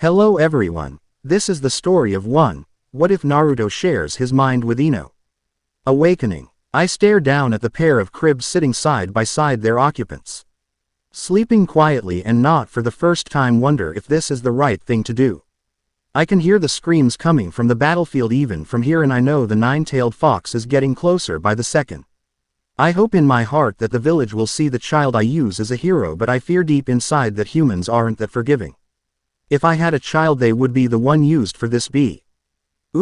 Hello everyone. This is the story of one. What if Naruto shares his mind with Ino? Awakening. I stare down at the pair of cribs sitting side by side their occupants. Sleeping quietly and not for the first time wonder if this is the right thing to do. I can hear the screams coming from the battlefield even from here, and I know the nine-tailed fox is getting closer by the second. I hope in my heart that the village will see the child I use as a hero, but I fear deep inside that humans aren't that forgiving. If I had a child, they would be the one used for this bee.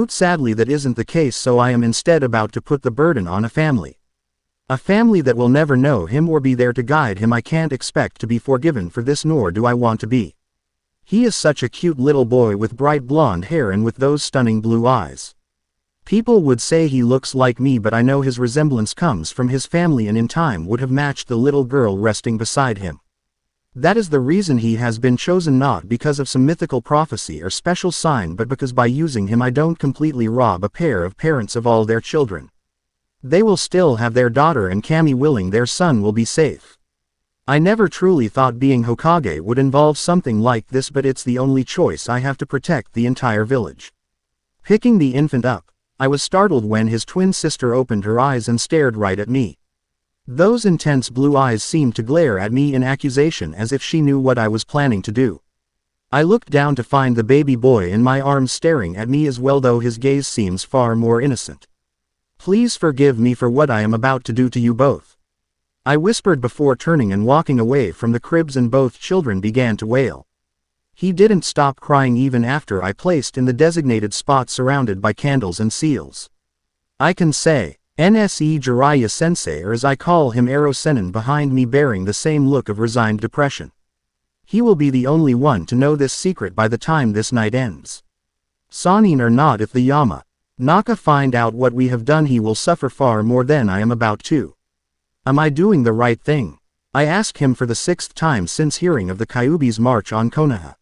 Sadly that isn't the case, so I am instead about to put the burden on a family. A family that will never know him or be there to guide him. I can't expect to be forgiven for this, nor do I want to be. He is such a cute little boy with bright blonde hair and with those stunning blue eyes. People would say he looks like me, but I know his resemblance comes from his family and in time would have matched the little girl resting beside him. That is the reason he has been chosen, not because of some mythical prophecy or special sign, but because by using him I don't completely rob a pair of parents of all their children. They will still have their daughter, and Kami willing their son will be safe. I never truly thought being Hokage would involve something like this, but it's the only choice I have to protect the entire village. Picking the infant up, I was startled when his twin sister opened her eyes and stared right at me. Those intense blue eyes seemed to glare at me in accusation, as if she knew what I was planning to do. I looked down to find the baby boy in my arms staring at me as well, though his gaze seems far more innocent. Please forgive me for what I am about to do to you both, I whispered before turning and walking away from the cribs, and both children began to wail. He didn't stop crying even after I placed in the designated spot surrounded by candles and seals. I can say, NSE Jiraiya Sensei, or as I call him Ero Sennin, behind me bearing the same look of resigned depression. He will be the only one to know this secret by the time this night ends. Sanin or not, if the Yamanaka find out what we have done, he will suffer far more than I am about to. Am I doing the right thing? I ask him for the 6th time since hearing of the Kyuubi's march on Konoha.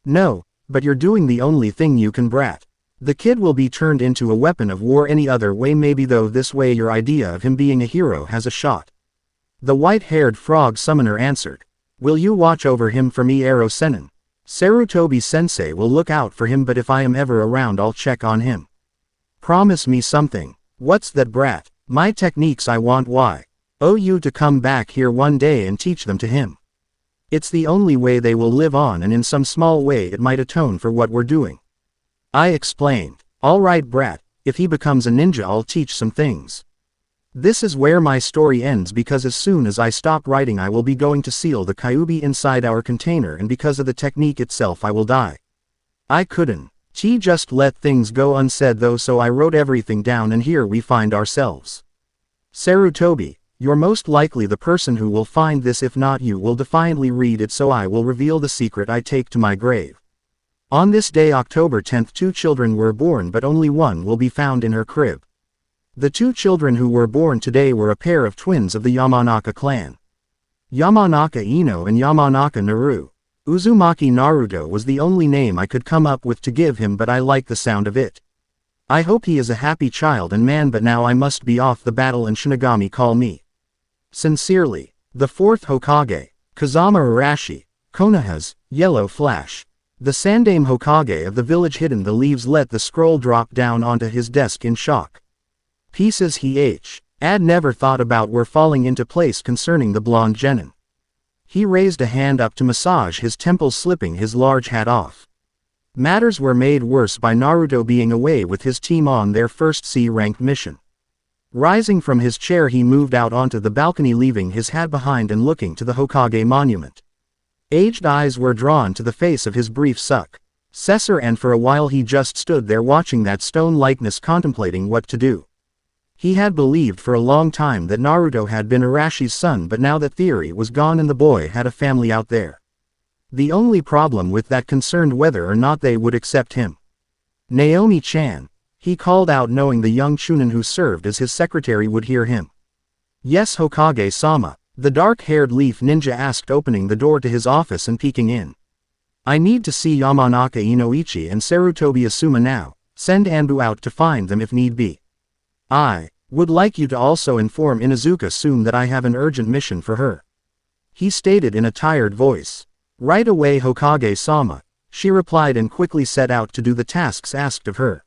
No, but you're doing the only thing you can, brat. The kid will be turned into a weapon of war any other way, maybe, though this way your idea of him being a hero has a shot. The white-haired frog summoner answered. Will you watch over him for me, Ero Sennin? Sarutobi Sensei will look out for him, but if I am ever around I'll check on him. Promise me something. What's that, brat? My techniques I want. Why? Oh, you to come back here one day and teach them to him. It's the only way they will live on, and in some small way it might atone for what we're doing. I explained. All right, brat, if he becomes a ninja I'll teach some things. This is where my story ends, because as soon as I stop writing I will be going to seal the Kyuubi inside our container, and because of the technique itself I will die. I couldn't just let things go unsaid though, so I wrote everything down, and here we find ourselves. Sarutobi, you're most likely the person who will find this. If not, you will defiantly read it, so I will reveal the secret I take to my grave. On this day, October 10th, 2 children were born, but only one will be found in her crib. The 2 children who were born today were a pair of twins of the Yamanaka clan. Yamanaka Ino and Yamanaka Naru. Uzumaki Naruto was the only name I could come up with to give him, but I like the sound of it. I hope he is a happy child and man, but now I must be off. The battle and Shinigami call me. Sincerely, the 4th Hokage, Kazama Arashi, Konoha's Yellow Flash. The Sandaime Hokage of the village. Hidden the leaves, let the scroll drop down onto his desk in shock. Pieces he had never thought about were falling into place concerning the blonde genin. He raised a hand up to massage his temples, slipping his large hat off. Matters were made worse by Naruto being away with his team on their first C-ranked mission. Rising from his chair, he moved out onto the balcony, leaving his hat behind and looking to the Hokage monument. Aged eyes were drawn to the face of his brief successor, and for a while he just stood there watching that stone likeness, contemplating what to do. He had believed for a long time that Naruto had been Arashi's son, but now that theory was gone and the boy had a family out there. The only problem with that concerned whether or not they would accept him. Naomi-chan, he called out, knowing the young Chunin who served as his secretary would hear him. Yes, Hokage-sama, the dark-haired leaf ninja asked, opening the door to his office and peeking in. I need to see Yamanaka Inoichi and Sarutobi Asuma now. Send Anbu out to find them if need be. I would like you to also inform Inuzuka soon that I have an urgent mission for her. He stated in a tired voice. Right away, Hokage-sama. she replied and quickly set out to do the tasks asked of her.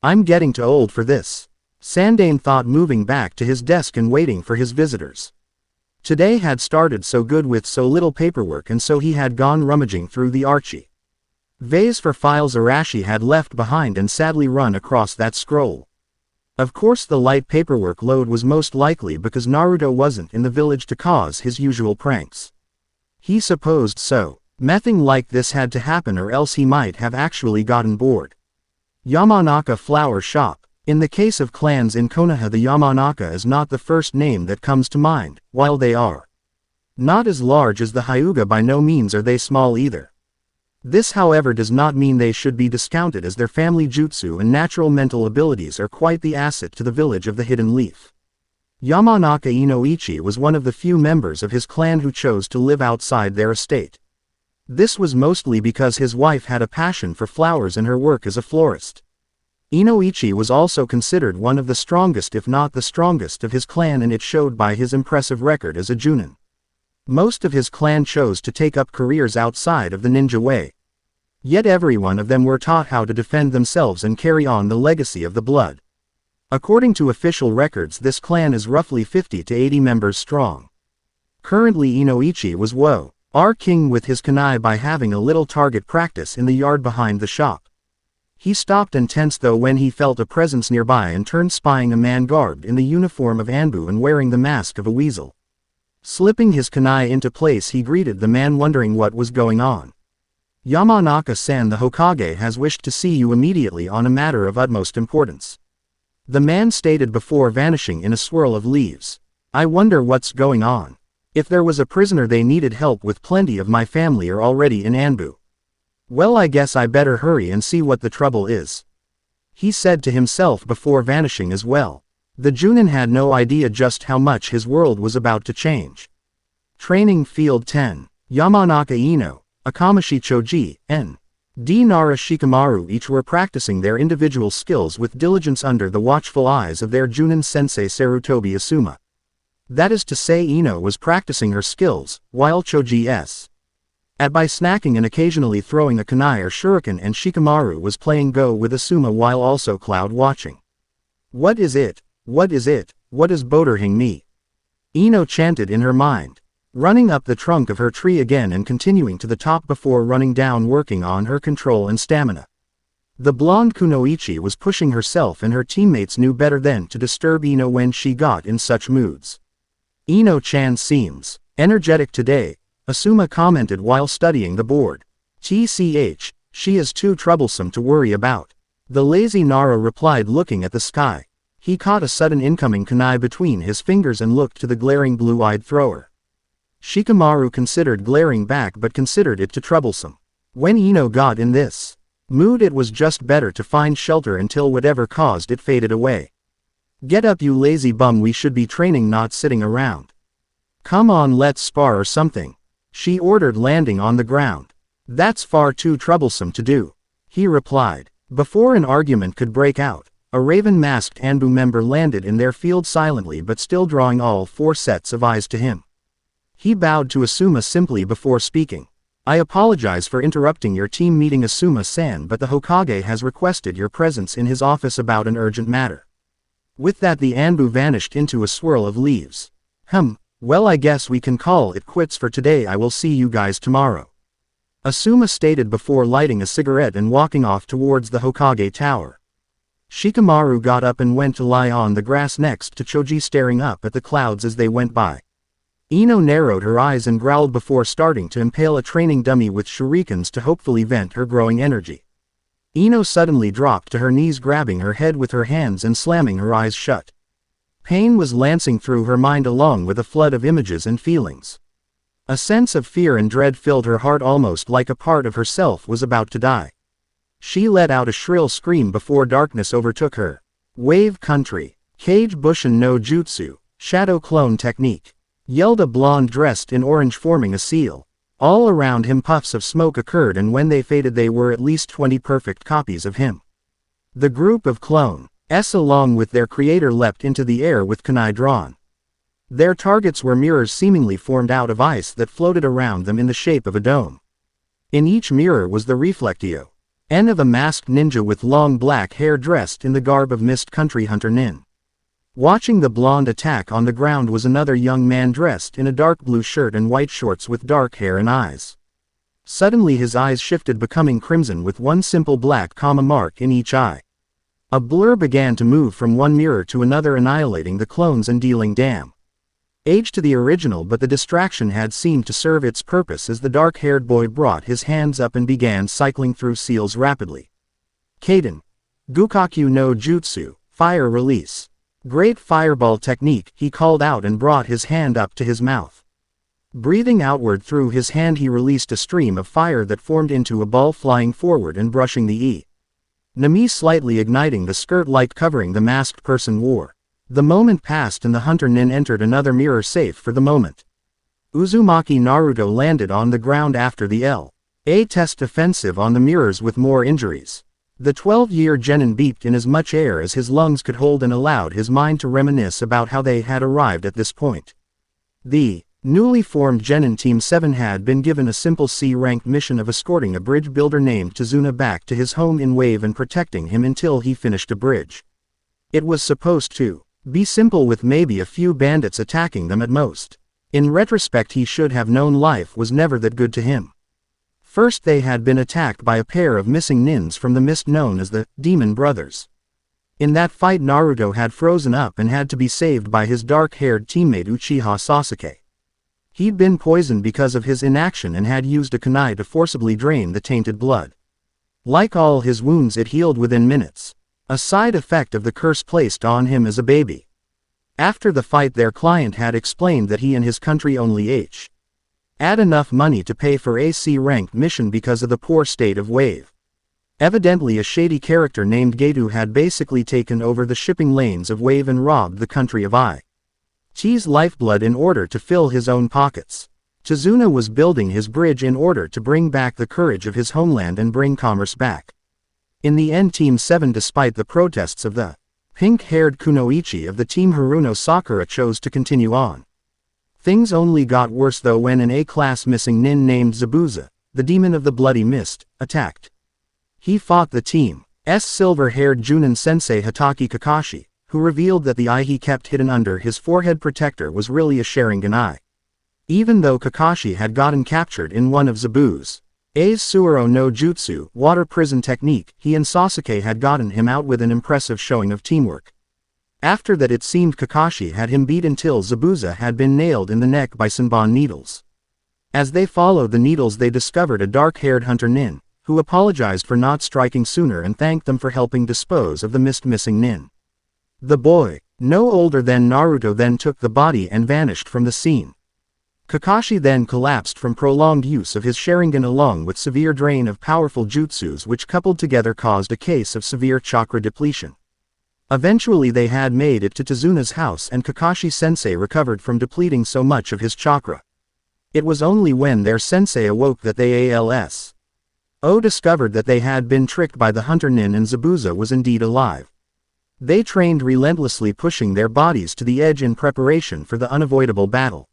I'm getting too old for this, Sandaime thought, moving back to his desk and waiting for his visitors. Today had started so good with so little paperwork, and so he had gone rummaging through the archie vase for files Arashi had left behind and sadly run across that scroll. Of course the light paperwork load was most likely because Naruto wasn't in the village to cause his usual pranks. He supposed so. Nothing like this had to happen, or else he might have actually gotten bored. Yamanaka Flower Shop. In the case of clans in Konoha, the Yamanaka is not the first name that comes to mind. While they are not as large as the Hyuga, by no means are they small either. This, however, does not mean they should be discounted, as their family jutsu and natural mental abilities are quite the asset to the village of the Hidden Leaf. Yamanaka Inoichi was one of the few members of his clan who chose to live outside their estate. This was mostly because his wife had a passion for flowers and her work as a florist. Inoichi was also considered one of the strongest, if not the strongest, of his clan, and it showed by his impressive record as a Junin. Most of his clan chose to take up careers outside of the ninja way. Yet every one of them were taught how to defend themselves and carry on the legacy of the blood. According to official records, this clan is roughly 50 to 80 members strong. Currently Inoichi was our king with his kunai by having a little target practice in the yard behind the shop. He stopped and tensed though when he felt a presence nearby and turned, spying a man garbed in the uniform of Anbu and wearing the mask of a weasel. Slipping his kunai into place, he greeted the man, wondering what was going on. Yamanaka-san, the Hokage has wished to see you immediately on a matter of utmost importance, the man stated before vanishing in a swirl of leaves. I wonder what's going on. If there was a prisoner they needed help with, plenty of my family are already in Anbu. Well, I guess I better hurry and see what the trouble is, he said to himself before vanishing as well. The Junin had no idea just how much his world was about to change. Training Field 10. Yamanaka Ino, Akamashi Choji, N.D. Nara Shikamaru each were practicing their individual skills with diligence under the watchful eyes of their Junin sensei Sarutobi Asuma. That is to say, Ino was practicing her skills, while Choji's by snacking and occasionally throwing a kunai or shuriken, and Shikamaru was playing Go with Asuma while also cloud watching. What is it? What is it? What is bothering me? Ino chanted in her mind, running up the trunk of her tree again and continuing to the top before running down, working on her control and stamina. The blonde Kunoichi was pushing herself, and her teammates knew better than to disturb Ino when she got in such moods. Ino-chan seems energetic today, Asuma commented while studying the board. TCH, she is too troublesome to worry about, the lazy Nara replied, looking at the sky. He caught a sudden incoming kunai between his fingers and looked to the glaring blue-eyed thrower. Shikamaru considered glaring back but considered it too troublesome. When Ino got in this mood, it was just better to find shelter until whatever caused it faded away. Get up, you lazy bum, we should be training, not sitting around. Come on, let's spar or something, she ordered, landing on the ground. That's far too troublesome to do, he replied. Before an argument could break out, a raven-masked Anbu member landed in their field silently but still drawing all 4 sets of eyes to him. He bowed to Asuma simply before speaking. I apologize for interrupting your team meeting, Asuma-san, but the Hokage has requested your presence in his office about an urgent matter. With that, the Anbu vanished into a swirl of leaves. Well, I guess we can call it quits for today. I will see you guys tomorrow, Asuma stated before lighting a cigarette and walking off towards the Hokage tower. Shikamaru got up and went to lie on the grass next to Choji, staring up at the clouds as they went by. Ino narrowed her eyes and growled before starting to impale a training dummy with shurikens to hopefully vent her growing energy. Ino suddenly dropped to her knees, grabbing her head with her hands and slamming her eyes shut. Pain was lancing through her mind along with a flood of images and feelings. A sense of fear and dread filled her heart, almost like a part of herself was about to die. She let out a shrill scream before darkness overtook her. Wave Country. Kage Bushin no Jutsu. Shadow Clone Technique. Yelled a blonde dressed in orange, forming a seal. All around him puffs of smoke occurred, and when they faded they were at least 20 perfect copies of him. The group of clones, along with their creator, leapt into the air with kunai drawn. Their targets were mirrors seemingly formed out of ice that floated around them in the shape of a dome. In each mirror was the reflectio N of a masked ninja with long black hair dressed in the garb of Mist Country Hunter Nin. Watching the blonde attack on the ground was another young man dressed in a dark blue shirt and white shorts with dark hair and eyes. Suddenly his eyes shifted, becoming crimson with one simple black comma mark in each eye. A blur began to move from one mirror to another, annihilating the clones and dealing damage to the original, but the distraction had seemed to serve its purpose as the dark-haired boy brought his hands up and began cycling through seals rapidly. Kaden. Gukaku no Jutsu, fire release. Great fireball technique, he called out and brought his hand up to his mouth. Breathing outward through his hand, he released a stream of fire that formed into a ball, flying forward and brushing the enemy, slightly igniting the skirt light covering the masked person wore. The moment passed and the Hunter Nin entered another mirror, safe for the moment. Uzumaki Naruto landed on the ground after the L.A. test offensive on the mirrors with more injuries. The 12-year genin beeped in as much air as his lungs could hold and allowed his mind to reminisce about how they had arrived at this point. The newly formed genin Team 7 had been given a simple C-ranked mission of escorting a bridge builder named Tazuna back to his home in Wave and protecting him until he finished a bridge. It was supposed to be simple, with maybe a few bandits attacking them at most. In retrospect, he should have known life was never that good to him. First, they had been attacked by a pair of missing nins from the mist known as the Demon Brothers. In that fight, Naruto had frozen up and had to be saved by his dark-haired teammate Uchiha Sasuke. He'd been poisoned because of his inaction and had used a kunai to forcibly drain the tainted blood. Like all his wounds, it healed within minutes. A side effect of the curse placed on him as a baby. After the fight, their client had explained that he and his country only had enough money to pay for a C-ranked mission because of the poor state of Wave. Evidently a shady character named Getu had basically taken over the shipping lanes of Wave and robbed the country of Ichi's lifeblood in order to fill his own pockets. Tazuna was building his bridge in order to bring back the courage of his homeland and bring commerce back. In the end, Team 7, despite the protests of the pink-haired Kunoichi of the Team Haruno Sakura, chose to continue on. Things only got worse though when an A-class missing nin named Zabuza, the demon of the bloody mist, attacked. He fought the team's silver-haired Junin sensei Hatake Kakashi, who revealed that the eye he kept hidden under his forehead protector was really a Sharingan eye. Even though Kakashi had gotten captured in one of Zabuza's Suoro no Jutsu, water prison technique, he and Sasuke had gotten him out with an impressive showing of teamwork. After that, it seemed Kakashi had him beat until Zabuza had been nailed in the neck by Senbon needles. As they followed the needles, they discovered a dark-haired Hunter Nin, who apologized for not striking sooner and thanked them for helping dispose of the missing nin. The boy, no older than Naruto, then took the body and vanished from the scene. Kakashi then collapsed from prolonged use of his Sharingan along with severe drain of powerful jutsus, which coupled together caused a case of severe chakra depletion. Eventually they had made it to Tazuna's house and Kakashi-sensei recovered from depleting so much of his chakra. It was only when their sensei awoke that they discovered that they had been tricked by the Hunter Nin and Zabuza was indeed alive. They trained relentlessly, pushing their bodies to the edge in preparation for the unavoidable battle.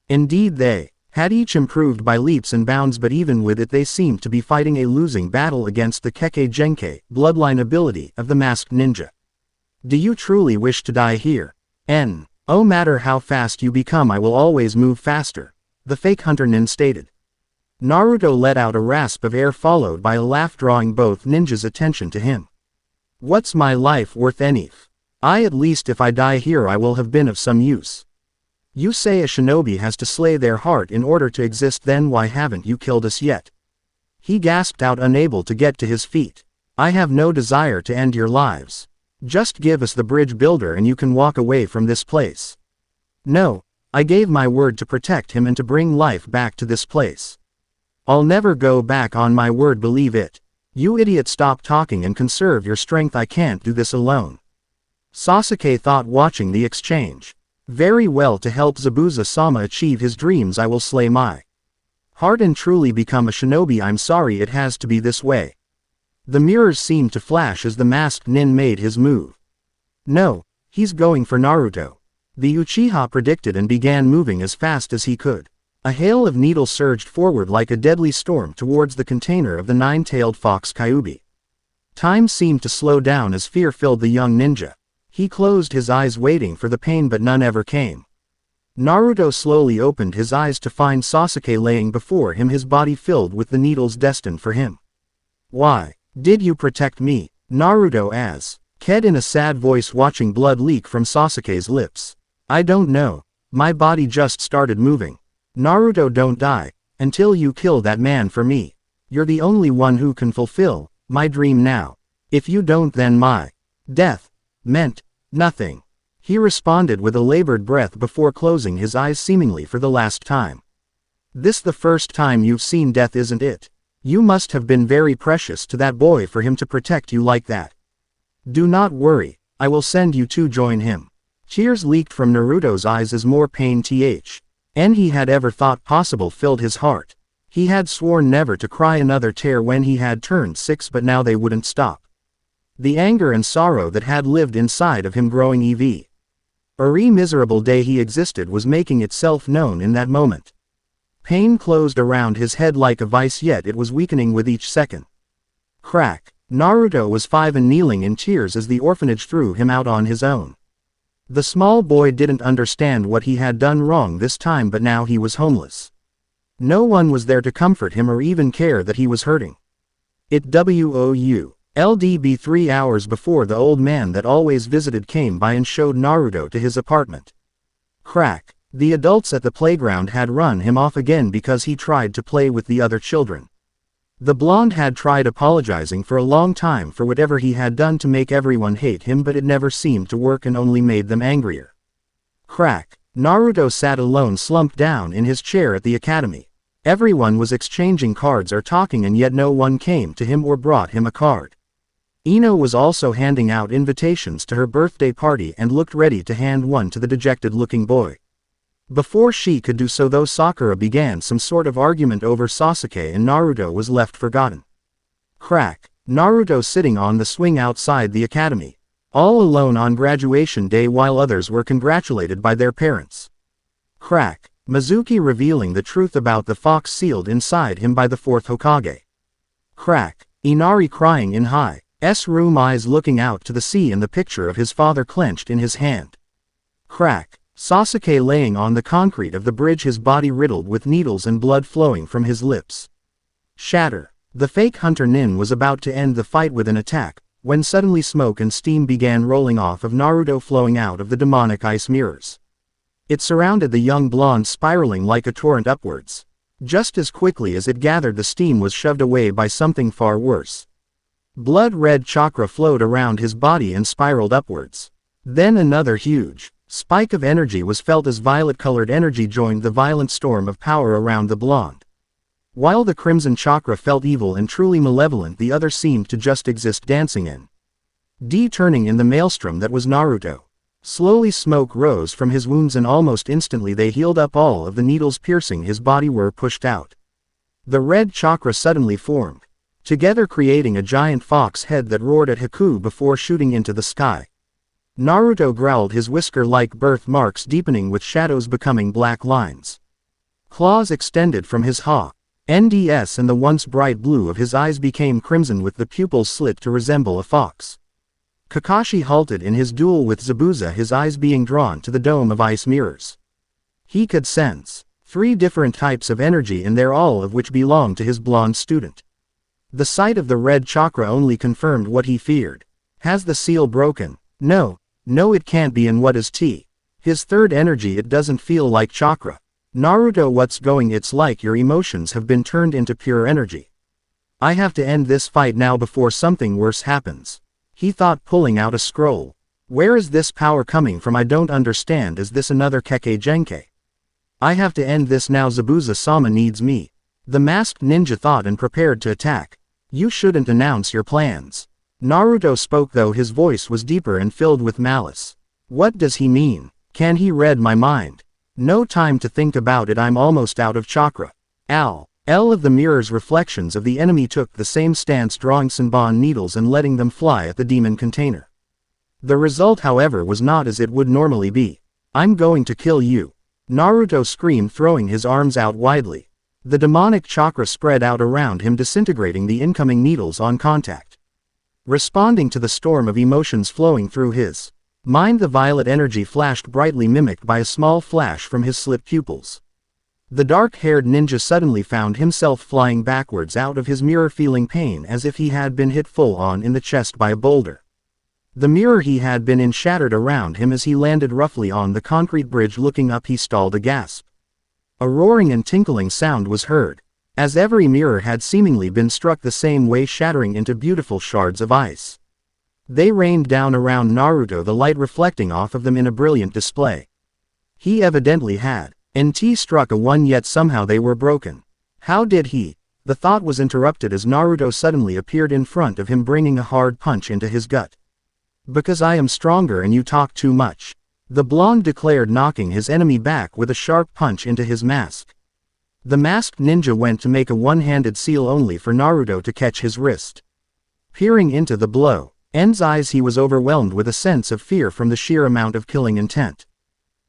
Indeed, they had each improved by leaps and bounds, but even with it they seemed to be fighting a losing battle against the Kekkei Genkai, bloodline ability, of the masked ninja. Do you truly wish to die here? No matter how fast you become, I will always move faster, the fake Hunter Nin stated. Naruto let out a rasp of air followed by a laugh, drawing both ninjas' attention to him. What's my life worth anyf? At least if I die here I will have been of some use. You say a shinobi has to slay their heart in order to exist, then why haven't you killed us yet? He gasped out, unable to get to his feet. I have no desire to end your lives. Just give us the bridge builder and you can walk away from this place. No, I gave my word to protect him and to bring life back to this place. I'll never go back on my word, believe it. You idiot, stop talking and conserve your strength, I can't do this alone. Sasuke thought, watching the exchange. Very well, to help Zabuza-sama achieve his dreams I will slay my heart and truly become a shinobi. I'm sorry it has to be this way. The mirrors seemed to flash as the masked nin made his move. No, he's going for Naruto. The Uchiha predicted and began moving as fast as he could. A hail of needles surged forward like a deadly storm towards the container of the nine-tailed fox Kyuubi. Time seemed to slow down as fear filled the young ninja. He closed his eyes waiting for the pain, but none ever came. Naruto slowly opened his eyes to find Sasuke laying before him, his body filled with the needles destined for him. "Why did you protect me?" Naruto asked in a sad voice, watching blood leak from Sasuke's lips. "I don't know. My body just started moving." "Naruto, don't die until you kill that man for me. You're the only one who can fulfill my dream now. If you don't, then my death meant nothing," he responded with a labored breath before closing his eyes seemingly for the last time. "This the first time you've seen death, isn't it? You must have been very precious to that boy for him to protect you like that. Do not worry, I will send you to join him." Tears leaked from Naruto's eyes as more pain than he had ever thought possible filled his heart. He had sworn never to cry another tear when he had turned 6, but now they wouldn't stop. The anger and sorrow that had lived inside of him growing every miserable day he existed was making itself known in that moment. Pain closed around his head like a vice, yet it was weakening with each second. Crack. Naruto was 5 and kneeling in tears as the orphanage threw him out on his own. The small boy didn't understand what he had done wrong this time, but now he was homeless. No one was there to comfort him or even care that he was hurting. It would 3 hours before the old man that always visited came by and showed Naruto to his apartment. Crack. The adults at the playground had run him off again because he tried to play with the other children. The blonde had tried apologizing for a long time for whatever he had done to make everyone hate him, but it never seemed to work and only made them angrier. Crack. Naruto sat alone, slumped down in his chair at the academy. Everyone was exchanging cards or talking, and yet no one came to him or brought him a card. Ino was also handing out invitations to her birthday party and looked ready to hand one to the dejected-looking boy. Before she could do so, though, Sakura began some sort of argument over Sasuke and Naruto was left forgotten. Crack. Naruto sitting on the swing outside the academy, all alone on graduation day while others were congratulated by their parents. Crack. Mizuki revealing the truth about the fox sealed inside him by the 4th Hokage. Crack. Inari crying in Hi's room, eyes looking out to the sea and the picture of his father clenched in his hand. Crack. Sasuke laying on the concrete of the bridge, his body riddled with needles and blood flowing from his lips. Shatter. The fake hunter Nin was about to end the fight with an attack, when suddenly smoke and steam began rolling off of Naruto, flowing out of the demonic ice mirrors. It surrounded the young blonde, spiraling like a torrent upwards. Just as quickly as it gathered, the steam was shoved away by something far worse. Blood-red chakra flowed around his body and spiraled upwards. Then another huge spike of energy was felt as violet-colored energy joined the violent storm of power around the blonde. While the crimson chakra felt evil and truly malevolent, the other seemed to just exist, dancing in turning in the maelstrom that was Naruto. Slowly smoke rose from his wounds and almost instantly they healed up. All of the needles piercing his body were pushed out. The red chakra suddenly formed together, creating a giant fox head that roared at Haku before shooting into the sky. Naruto growled, his whisker-like birthmarks deepening with shadows becoming black lines. Claws extended from his hands, and the once bright blue of his eyes became crimson with the pupils slit to resemble a fox. Kakashi halted in his duel with Zabuza, his eyes being drawn to the dome of ice mirrors. He could sense 3 different types of energy in there, all of which belonged to his blonde student. The sight of the red chakra only confirmed what he feared. Has the seal broken? No, it can't be. And what is his third energy? It doesn't feel like chakra. Naruto, what's going? It's like your emotions have been turned into pure energy. I have to end this fight now before something worse happens, he thought, pulling out a scroll. Where is this power coming from? I don't understand. Is this another Kekkei Genkai? I have to end this now. Zabuza-sama needs me. The masked ninja thought and prepared to attack. You shouldn't announce your plans. Naruto spoke, though his voice was deeper and filled with malice. What does he mean? Can he read my mind? No time to think about it. I'm almost out of chakra. L of the mirror's reflections of the enemy took the same stance, drawing Senbon needles and letting them fly at the demon container. The result, however, was not as it would normally be. I'm going to kill you. Naruto screamed, throwing his arms out widely. The demonic chakra spread out around him, disintegrating the incoming needles on contact. Responding to the storm of emotions flowing through his mind, the violet energy flashed brightly, mimicked by a small flash from his slit pupils. The dark-haired ninja suddenly found himself flying backwards out of his mirror, feeling pain as if he had been hit full-on in the chest by a boulder. The mirror he had been in shattered around him as he landed roughly on the concrete bridge. Looking up, he stalled a gasp. A roaring and tinkling sound was heard, as every mirror had seemingly been struck the same way, shattering into beautiful shards of ice. They rained down around Naruto, the light reflecting off of them in a brilliant display. He evidently had struck a one, yet somehow they were broken. How did he? The thought was interrupted as Naruto suddenly appeared in front of him, bringing a hard punch into his gut. "Because I am stronger and you talk too much," the blonde declared, knocking his enemy back with a sharp punch into his mask. The masked ninja went to make a one-handed seal, only for Naruto to catch his wrist. Peering into the blonde's eyes, he was overwhelmed with a sense of fear from the sheer amount of killing intent.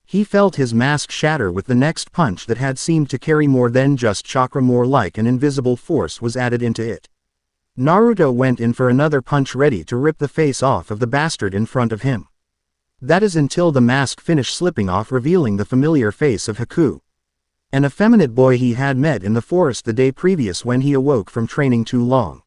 He felt his mask shatter with the next punch that had seemed to carry more than just chakra, more like an invisible force was added into it. Naruto went in for another punch, ready to rip the face off of the bastard in front of him. That is until the mask finished slipping off, revealing the familiar face of Haku, an effeminate boy he had met in the forest the day previous when he awoke from training too long.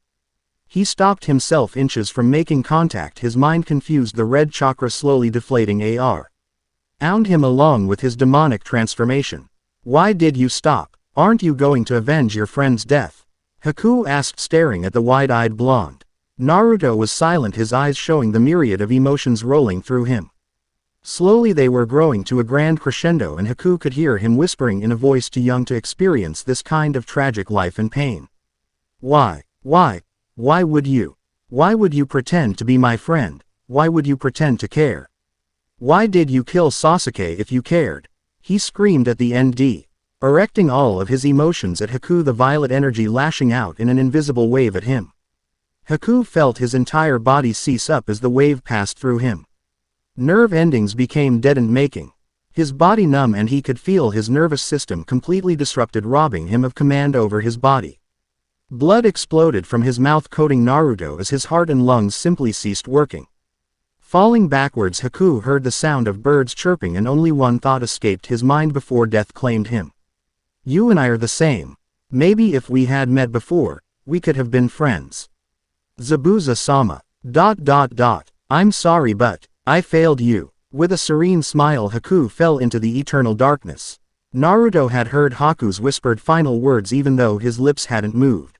He stopped himself inches from making contact, his mind confused, the red chakra slowly deflating around him along with his demonic transformation. "Why did you stop? Aren't you going to avenge your friend's death?" Haku asked, staring at the wide-eyed blonde. Naruto was silent, his eyes showing the myriad of emotions rolling through him. Slowly they were growing to a grand crescendo, and Haku could hear him whispering in a voice too young to experience this kind of tragic life and pain. Why would you? Why would you pretend to be my friend? Why would you pretend to care? Why did you kill Sasuke if you cared?" He screamed at the end, directing all of his emotions at Haku, the violet energy lashing out in an invisible wave at him. Haku felt his entire body seize up as the wave passed through him. Nerve endings became deadened, making his body numb, and he could feel his nervous system completely disrupted, robbing him of command over his body. Blood exploded from his mouth, coating Naruto as his heart and lungs simply ceased working. Falling backwards, Haku heard the sound of birds chirping, and only one thought escaped his mind before death claimed him. "You and I are the same. Maybe if we had met before, we could have been friends. Zabuza-sama. I'm sorry, but I failed you." With a serene smile, Haku fell into the eternal darkness. Naruto had heard Haku's whispered final words even though his lips hadn't moved.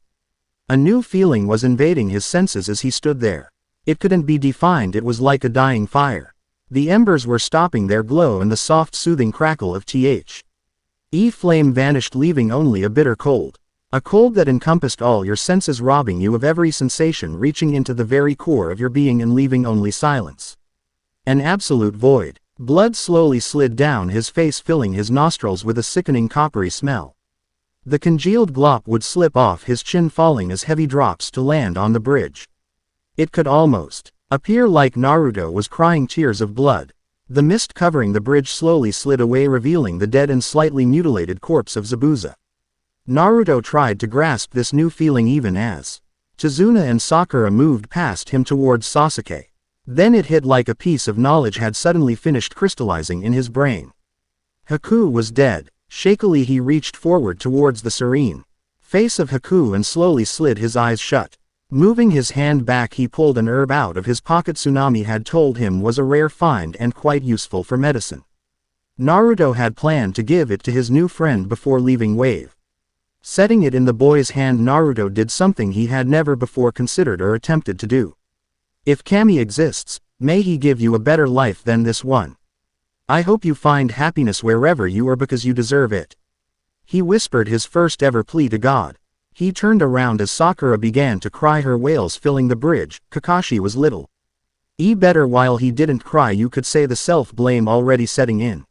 A new feeling was invading his senses as he stood there. It couldn't be defined, it was like a dying fire. The embers were stopping their glow, and the soft soothing crackle of flame vanished, leaving only a bitter cold. A cold that encompassed all your senses, robbing you of every sensation, reaching into the very core of your being and leaving only silence. An absolute void. Blood slowly slid down his face, filling his nostrils with a sickening coppery smell. The congealed glop would slip off his chin, falling as heavy drops to land on the bridge. It could almost appear like Naruto was crying tears of blood. The mist covering the bridge slowly slid away, revealing the dead and slightly mutilated corpse of Zabuza. Naruto tried to grasp this new feeling even as Chizuna and Sakura moved past him towards Sasuke. Then it hit like a piece of knowledge had suddenly finished crystallizing in his brain. Haku was dead. Shakily he reached forward towards the serene face of Haku and slowly slid his eyes shut. Moving his hand back, he pulled an herb out of his pocket Tsunami had told him was a rare find and quite useful for medicine. Naruto had planned to give it to his new friend before leaving Wave. Setting it in the boy's hand, Naruto did something he had never before considered or attempted to do. "If Kami exists, may he give you a better life than this one. I hope you find happiness wherever you are because you deserve it." He whispered his first ever plea to God. He turned around as Sakura began to cry, her wails filling the bridge. Kakashi was little better while he didn't cry, you could say, the self-blame already setting in.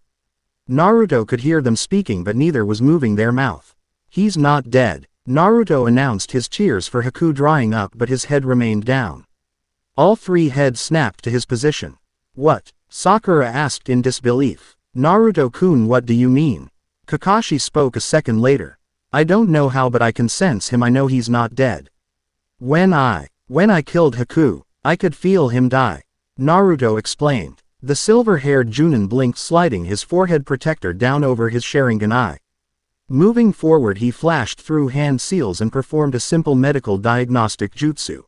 Naruto could hear them speaking, but neither was moving their mouth. "He's not dead." Naruto announced, his tears for Haku drying up, but his head remained down. All three heads snapped to his position. "What?" Sakura asked in disbelief. Naruto-kun, what do you mean? Kakashi spoke a second later. I don't know how, but I can sense him. I know he's not dead. When I killed Haku, I could feel him die. Naruto explained. The silver-haired Junin blinked, sliding his forehead protector down over his Sharingan eye. Moving forward, he flashed through hand seals and performed a simple medical diagnostic jutsu.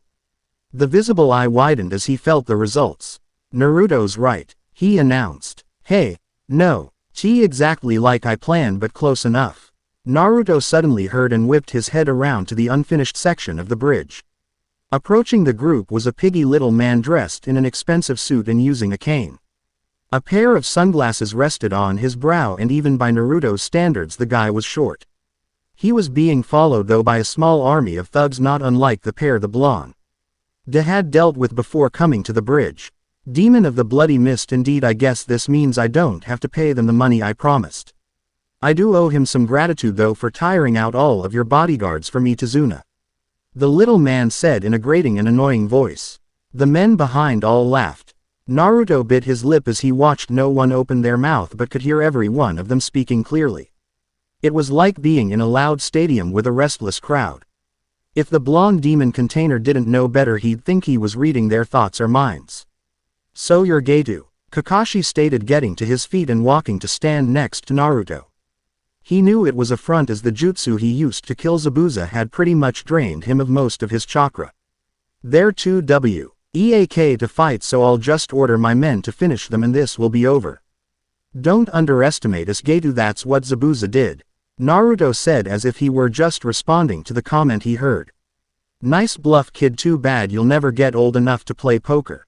The visible eye widened as he felt the results. Naruto's right, he announced. Hey, no, gee, exactly like I planned, but close enough. Naruto suddenly heard and whipped his head around to the unfinished section of the bridge. Approaching the group was a piggy little man dressed in an expensive suit and using a cane. A pair of sunglasses rested on his brow, and even by Naruto's standards the guy was short. He was being followed though by a small army of thugs not unlike the pair the blonde had dealt with before coming to the bridge. Demon of the bloody mist, indeed. I guess this means I don't have to pay them the money I promised. I do owe him some gratitude though for tiring out all of your bodyguards for me, Tazuna. The little man said in a grating and annoying voice. The men behind all laughed. Naruto bit his lip as he watched no one open their mouth but could hear every one of them speaking clearly. It was like being in a loud stadium with a restless crowd. If the blonde demon container didn't know better, he'd think he was reading their thoughts or minds. So you're Geto, Kakashi stated, getting to his feet and walking to stand next to Naruto. He knew it was a front, as the jutsu he used to kill Zabuza had pretty much drained him of most of his chakra. They're too weak to fight, so I'll just order my men to finish them and this will be over. Don't underestimate us, Geto. That's what Zabuza did, Naruto said as if he were just responding to the comment he heard. Nice bluff, kid. Too bad you'll never get old enough to play poker.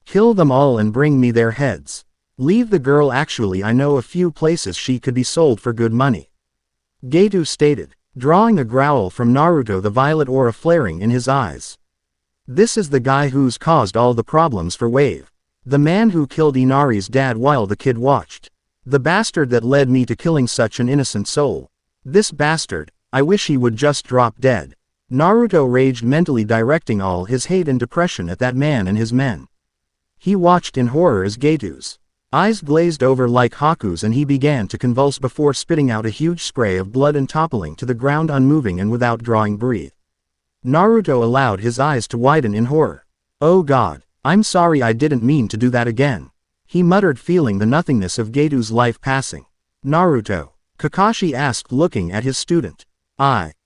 Kill them all and bring me their heads. Leave the girl. Actually, I know a few places she could be sold for good money, Geto stated, drawing a growl from Naruto, the violet aura flaring in his eyes. This is the guy who's caused all the problems for Wave. The man who killed Inari's dad while the kid watched. The bastard that led me to killing such an innocent soul. This bastard, I wish he would just drop dead. Naruto raged, mentally directing all his hate and depression at that man and his men. He watched in horror as Geto's eyes glazed over like Haku's and he began to convulse before spitting out a huge spray of blood and toppling to the ground, unmoving and without drawing breath. Naruto allowed his eyes to widen in horror. Oh God, I'm sorry, I didn't mean to do that again, he muttered, feeling the nothingness of Geto's life passing. Naruto, Kakashi asked, looking at his student. I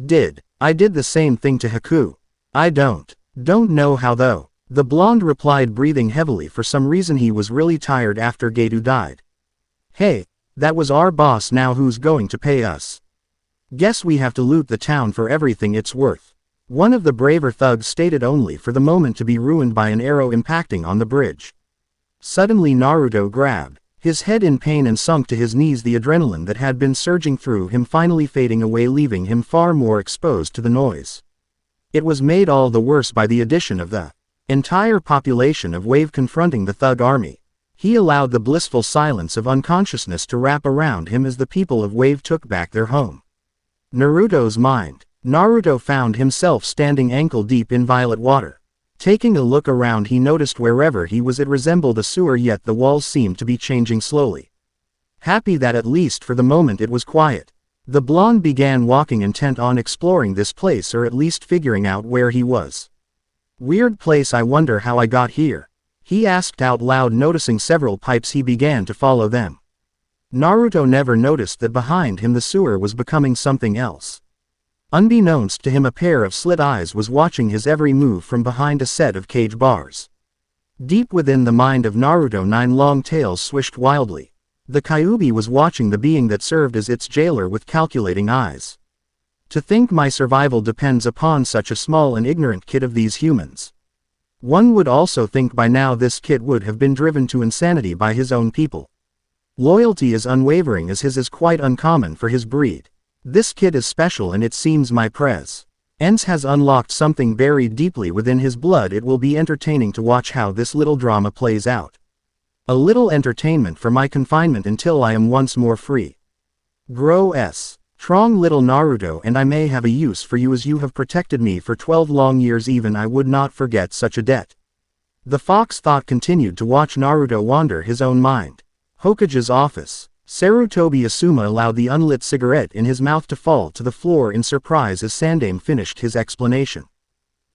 did the same thing to Haku. I don't know how though, the blonde replied, breathing heavily. For some reason he was really tired after Geto died. Hey, that was our boss. Now who's going to pay us? Guess we have to loot the town for everything it's worth, one of the braver thugs stated, only for the moment to be ruined by an arrow impacting on the bridge. Suddenly Naruto grabbed his head in pain and sunk to his knees, the adrenaline that had been surging through him finally fading away, leaving him far more exposed to the noise. It was made all the worse by the addition of the entire population of Wave confronting the thug army. He allowed the blissful silence of unconsciousness to wrap around him as the people of Wave took back their home. Naruto's mind. Naruto found himself standing ankle deep in violet water. Taking a look around, he noticed wherever he was it resembled a sewer, yet the walls seemed to be changing slowly. Happy that at least for the moment it was quiet, the blonde began walking, intent on exploring this place, or at least figuring out where he was. Weird place, I wonder how I got here, he asked out loud. Noticing several pipes, he began to follow them. Naruto never noticed that behind him the sewer was becoming something else. Unbeknownst to him, a pair of slit eyes was watching his every move from behind a set of cage bars. Deep within the mind of Naruto, 9 long tails swished wildly. The Kyuubi was watching the being that served as its jailer with calculating eyes. To think my survival depends upon such a small and ignorant kid of these humans. One would also think by now this kid would have been driven to insanity by his own people. Loyalty as unwavering as his is quite uncommon for his breed. This kid is special, and it seems my presence has unlocked something buried deeply within his blood. It will be entertaining to watch how this little drama plays out. A little entertainment for my confinement until I am once more free. Grow strong, little Naruto, and I may have a use for you, as you have protected me for 12 long years. Even I would not forget such a debt. The fox thought continued to watch Naruto wander his own mind. Hokage's office. Sarutobi Asuma allowed the unlit cigarette in his mouth to fall to the floor in surprise as Sandame finished his explanation.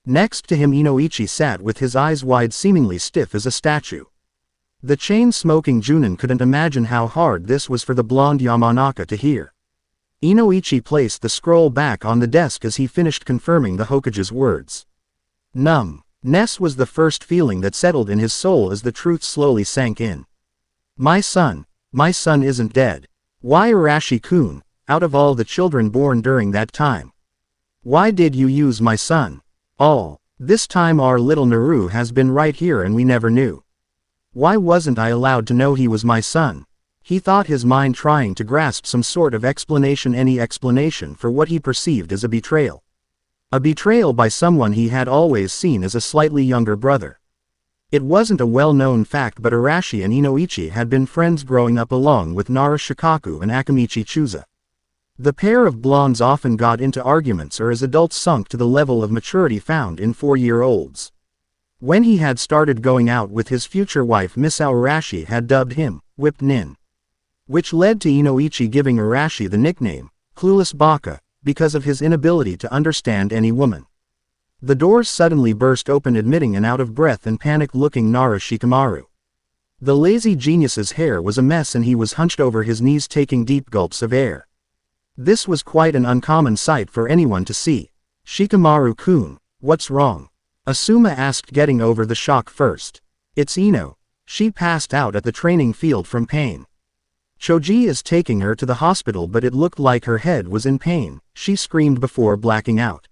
Next to him Inoichi sat with his eyes wide, seemingly stiff as a statue. The chain-smoking Junin couldn't imagine how hard this was for the blonde Yamanaka to hear. Inoichi placed the scroll back on the desk as he finished confirming the Hokage's words. Numbness was the first feeling that settled in his soul as the truth slowly sank in. My son isn't dead. Why Arashi-kun, out of all the children born during that time? Why did you use my son? All this time our little Naru has been right here and we never knew. Why wasn't I allowed to know he was my son? He thought, his mind trying to grasp some sort of explanation, any explanation for what he perceived as a betrayal. A betrayal by someone he had always seen as a slightly younger brother. It wasn't a well-known fact, but Arashi and Inoichi had been friends growing up along with Nara Shikaku and Akamichi Chusa. The pair of blondes often got into arguments or as adults sunk to the level of maturity found in 4-year-olds. When he had started going out with his future wife, Misao, Arashi had dubbed him Whipped Nin, which led to Inoichi giving Arashi the nickname Clueless Baka because of his inability to understand any woman. The doors suddenly burst open, admitting an out-of-breath and panicked-looking Nara Shikamaru. The lazy genius's hair was a mess and he was hunched over his knees taking deep gulps of air. This was quite an uncommon sight for anyone to see. Shikamaru-kun, what's wrong? Asuma asked, getting over the shock first. It's Ino. She passed out at the training field from pain. Choji is taking her to the hospital, but it looked like her head was in pain, she screamed before blacking out.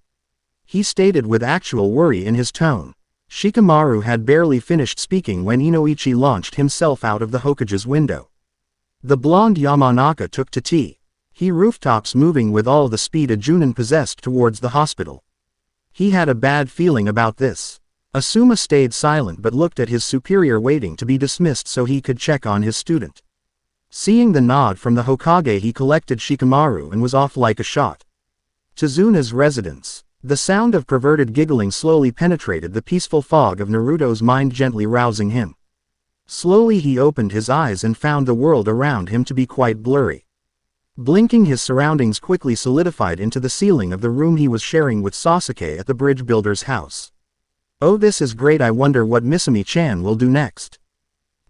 He stated with actual worry in his tone. Shikamaru had barely finished speaking when Inoichi launched himself out of the Hokage's window. The blonde Yamanaka took to he rooftops, moving with all the speed a Junin possessed towards the hospital. He had a bad feeling about this. Asuma stayed silent but looked at his superior, waiting to be dismissed so he could check on his student. Seeing the nod from the Hokage, he collected Shikamaru and was off like a shot. Tezuna's residence. The sound of perverted giggling slowly penetrated the peaceful fog of Naruto's mind, gently rousing him. Slowly he opened his eyes and found the world around him to be quite blurry. Blinking, his surroundings quickly solidified into the ceiling of the room he was sharing with Sasuke at the bridge builder's house. Oh, this is great. I wonder what Misumi-chan will do next.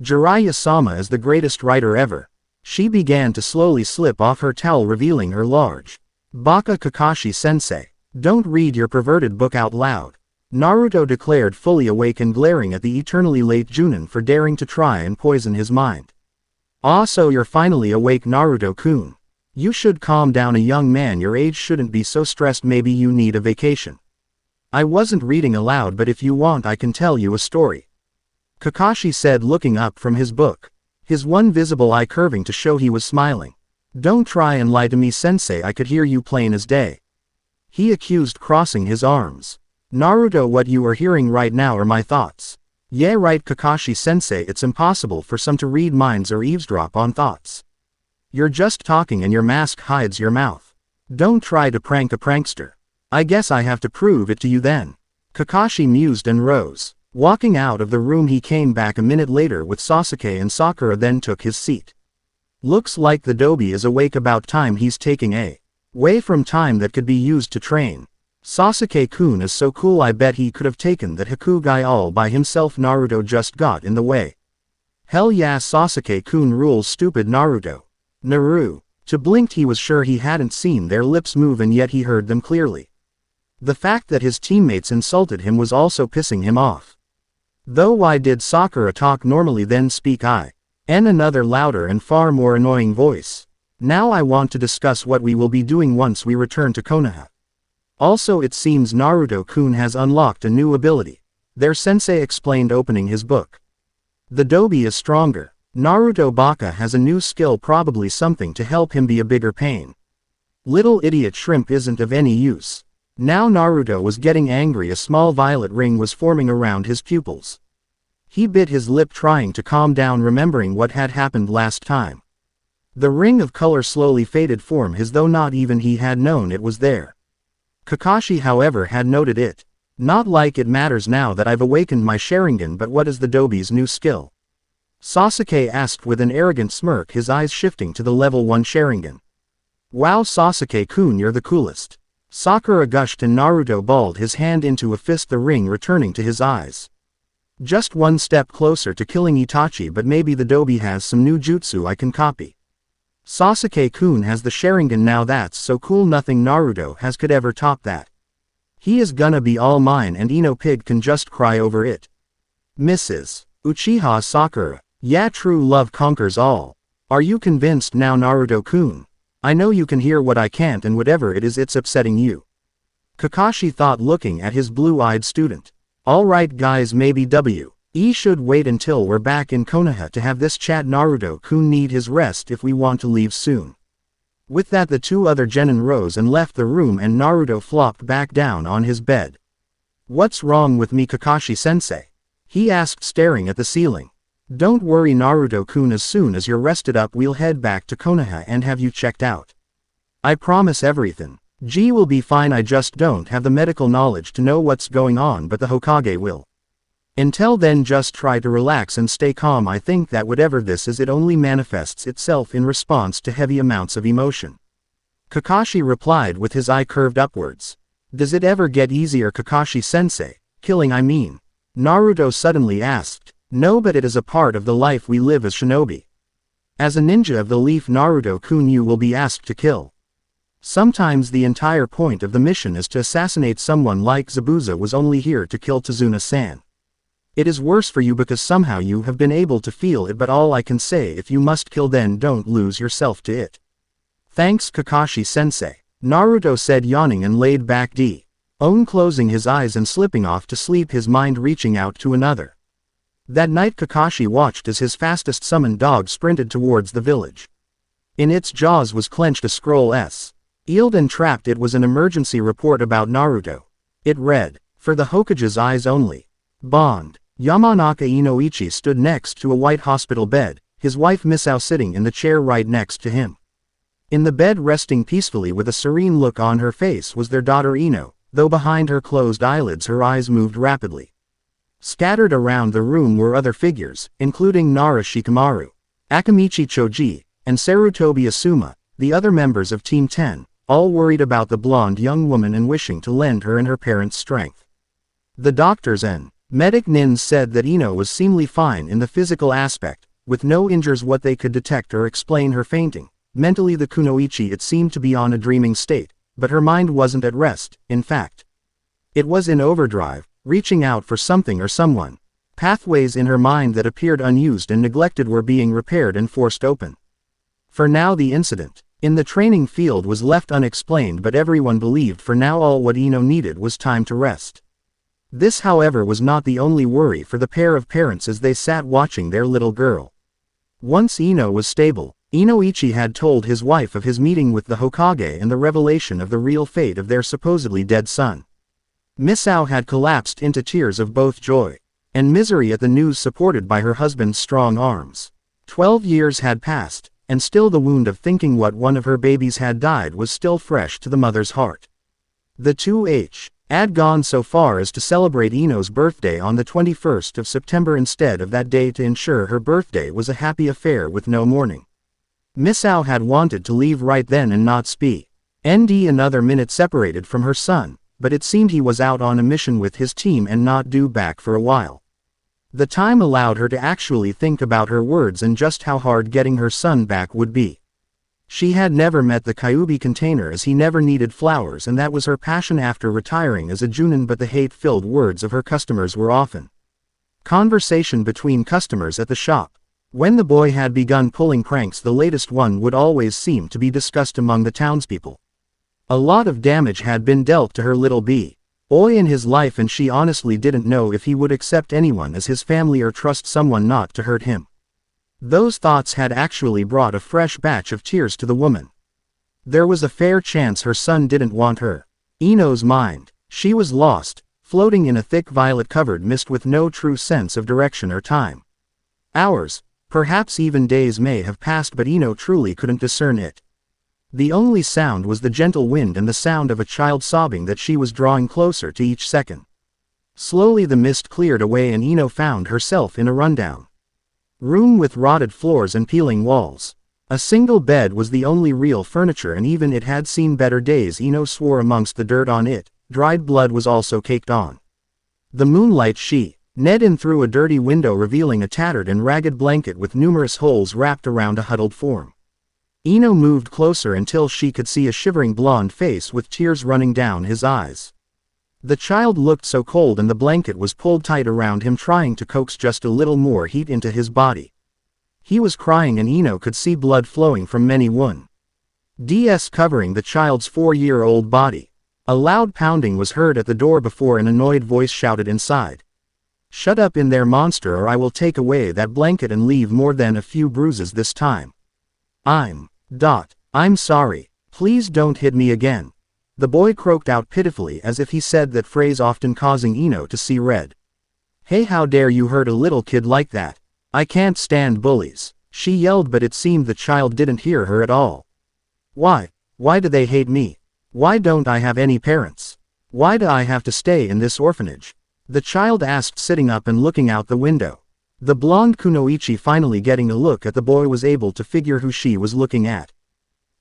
Jiraiya-sama is the greatest writer ever. She began to slowly slip off her towel, revealing her large Baka. Kakashi-sensei, don't read your perverted book out loud. Naruto declared, fully awake and glaring at the eternally late Junin for daring to try and poison his mind. Ah, so you're finally awake, Naruto-kun. You should calm down. A young man your age shouldn't be so stressed. Maybe you need a vacation. I wasn't reading aloud, but if you want I can tell you a story. Kakashi said, looking up from his book, his one visible eye curving to show he was smiling. Don't try and lie to me, sensei, I could hear you plain as day. He accused, crossing his arms. Naruto, what you are hearing right now are my thoughts. Yeah, right, Kakashi-sensei, it's impossible for some to read minds or eavesdrop on thoughts. You're just talking and your mask hides your mouth. Don't try to prank a prankster. I guess I have to prove it to you then. Kakashi mused and rose. Walking out of the room, he came back a minute later with Sasuke and Sakura, then took his seat. Looks like the Dobi is awake. About time he's taking away from time that could be used to train. Sasuke-kun is so cool. I bet he could have taken that Hikugai all by himself. Naruto just got in the way. Hell yeah, Sasuke-kun rules. Stupid Naruto. Naru. To blinked, he was sure he hadn't seen their lips move, and yet he heard them clearly. The fact that his teammates insulted him was also pissing him off. Though why did Sakura talk normally then speak in another louder and far more annoying voice? Now I want to discuss what we will be doing once we return to Konoha. Also, it seems Naruto-kun has unlocked a new ability. Their sensei explained, opening his book. The Dobi is stronger. Naruto Baka has a new skill, probably something to help him be a bigger pain. Little idiot shrimp isn't of any use. Now Naruto was getting angry. A small violet ring was forming around his pupils. He bit his lip, trying to calm down, remembering what had happened last time. The ring of color slowly faded form, as though not even he had known it was there. Kakashi, however, had noted it. Not like it matters now that I've awakened my Sharingan, but what is the Dobi's new skill? Sasuke asked with an arrogant smirk, his eyes shifting to the level 1 Sharingan. Wow, Sasuke-kun, you're the coolest. Sakura gushed and Naruto balled his hand into a fist, the ring returning to his eyes. Just one step closer to killing Itachi, but maybe the Dobi has some new jutsu I can copy. Sasuke-kun has the Sharingan now, that's so cool, nothing Naruto has could ever top that. He is gonna be all mine and Ino Pig can just cry over it. Mrs. Uchiha Sakura. Yeah, true love conquers all. Are you convinced now, Naruto-kun? I know you can hear what I can't, and whatever it is, it's upsetting you. Kakashi thought, looking at his blue-eyed student. Alright guys, maybe we should wait until we're back in Konoha to have this chat. Naruto-kun need his rest if we want to leave soon. With that, the two other genin rose and left the room, and Naruto flopped back down on his bed. What's wrong with me, Kakashi-sensei? He asked, staring at the ceiling. Don't worry, Naruto-kun, as soon as you're rested up we'll head back to Konoha and have you checked out. I promise everything. G will be fine, I just don't have the medical knowledge to know what's going on, but the Hokage will. Until then, just try to relax and stay calm. I think that whatever this is, it only manifests itself in response to heavy amounts of emotion. Kakashi replied with his eye curved upwards. Does it ever get easier, Kakashi-sensei? Killing, I mean. Naruto suddenly asked. No, but it is a part of the life we live as shinobi. As a ninja of the leaf, Naruto-kun, you will be asked to kill. Sometimes the entire point of the mission is to assassinate someone, like Zabuza was only here to kill Tazuna-san. It is worse for you because somehow you have been able to feel it, but all I can say, if you must kill, then don't lose yourself to it. Thanks, Kakashi-sensei. Naruto said, yawning and laid back on closing his eyes and slipping off to sleep, his mind reaching out to another. That night Kakashi watched as his fastest summoned dog sprinted towards the village. In its jaws was clenched a scroll S. Sealed and trapped. It was an emergency report about Naruto. It read, for the Hokage's eyes only. Bond. Yamanaka Inoichi stood next to a white hospital bed, his wife Misao sitting in the chair right next to him. In the bed, resting peacefully with a serene look on her face, was their daughter Ino, though behind her closed eyelids her eyes moved rapidly. Scattered around the room were other figures, including Nara Shikamaru, Akamichi Choji, and Sarutobi Asuma, the other members of Team 10, all worried about the blonde young woman and wishing to lend her and her parents strength. The doctors and medic nins said that Ino was seemingly fine in the physical aspect, with no injuries what they could detect or explain her fainting. Mentally, the Kunoichi, it seemed to be on a dreaming state, but her mind wasn't at rest. In fact, it was in overdrive, reaching out for something or someone. Pathways in her mind that appeared unused and neglected were being repaired and forced open. For now, the incident in the training field was left unexplained, but everyone believed for now all what Ino needed was time to rest. This, however, was not the only worry for the pair of parents as they sat watching their little girl. Once Ino was stable, Inoichi had told his wife of his meeting with the Hokage and the revelation of the real fate of their supposedly dead son. Misao had collapsed into tears of both joy and misery at the news, supported by her husband's strong arms. 12 years had passed, and still the wound of thinking what one of her babies had died was still fresh to the mother's heart. The two had gone so far as to celebrate Ino's birthday on the 21st of September instead of that day to ensure her birthday was a happy affair with no mourning. Misao had wanted to leave right then and not spend another minute separated from her son, but it seemed he was out on a mission with his team and not due back for a while. The time allowed her to actually think about her words and just how hard getting her son back would be. She had never met the Kyuubi container, as he never needed flowers, and that was her passion after retiring as a Junin, but the hate-filled words of her customers were often conversation between customers at the shop. When the boy had begun pulling pranks, the latest one would always seem to be discussed among the townspeople. A lot of damage had been dealt to her little boy in his life, and she honestly didn't know if he would accept anyone as his family or trust someone not to hurt him. Those thoughts had actually brought a fresh batch of tears to the woman. There was a fair chance her son didn't want her. Ino's mind. She was lost, floating in a thick violet-covered mist with no true sense of direction or time. Hours, perhaps even days may have passed, but Ino truly couldn't discern it. The only sound was the gentle wind and the sound of a child sobbing that she was drawing closer to each second. Slowly the mist cleared away and Ino found herself in a rundown Room with rotted floors and peeling walls. A single bed was the only real furniture, and even it had seen better days. Eno swore amongst the dirt on it. Dried blood was also caked on the moonlight Ned in through a dirty window, revealing a tattered and ragged blanket with numerous holes wrapped around a huddled form. Eno moved closer until she could see a shivering blonde face with tears running down his eyes. The child looked so cold, and the blanket was pulled tight around him, trying to coax just a little more heat into his body. He was crying, and Eno could see blood flowing from many wounds covering the child's 4-year-old body. A loud pounding was heard at the door before an annoyed voice shouted inside. "Shut up in there, monster, or I will take away that blanket and leave more than a few bruises this time. I'm sorry. Please don't hit me again." The boy croaked out pitifully, as if he said that phrase often causing Eno to see red. "Hey, how dare you hurt a little kid like that? I can't stand bullies," she yelled, but it seemed the child didn't hear her at all. Why do they hate me? Why don't I have any parents? Why do I have to stay in this orphanage?" the child asked, sitting up and looking out the window. The blonde Kunoichi, finally getting a look at the boy, was able to figure who she was looking at.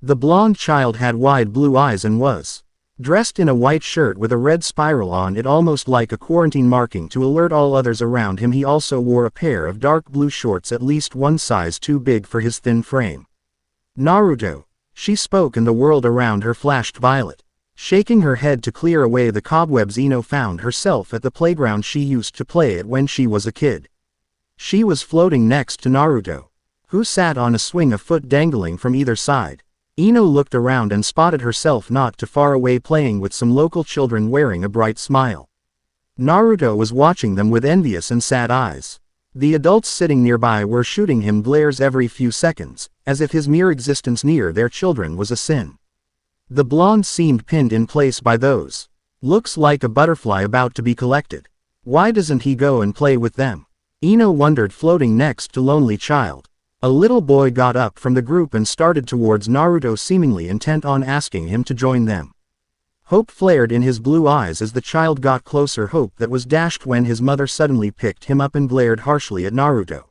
The blonde child had wide blue eyes and was dressed in a white shirt with a red spiral on it, almost like a quarantine marking to alert all others around him. He also wore a pair of dark blue shorts, at least one size too big for his thin frame. "Naruto," she spoke, and the world around her flashed violet. Shaking her head to clear away the cobwebs, Eno found herself at the playground she used to play at when she was a kid. She was floating next to Naruto, who sat on a swing, a foot dangling from either side. Eno looked around and spotted herself not too far away, playing with some local children wearing a bright smile. Naruto was watching them with envious and sad eyes. The adults sitting nearby were shooting him glares every few seconds, as if his mere existence near their children was a sin. The blonde seemed pinned in place by those. "Looks like a butterfly about to be collected. Why doesn't he go and play with them?" Eno wondered, floating next to lonely child. A little boy got up from the group and started towards Naruto, seemingly intent on asking him to join them. Hope flared in his blue eyes as the child got closer, hope that was dashed when his mother suddenly picked him up and glared harshly at Naruto.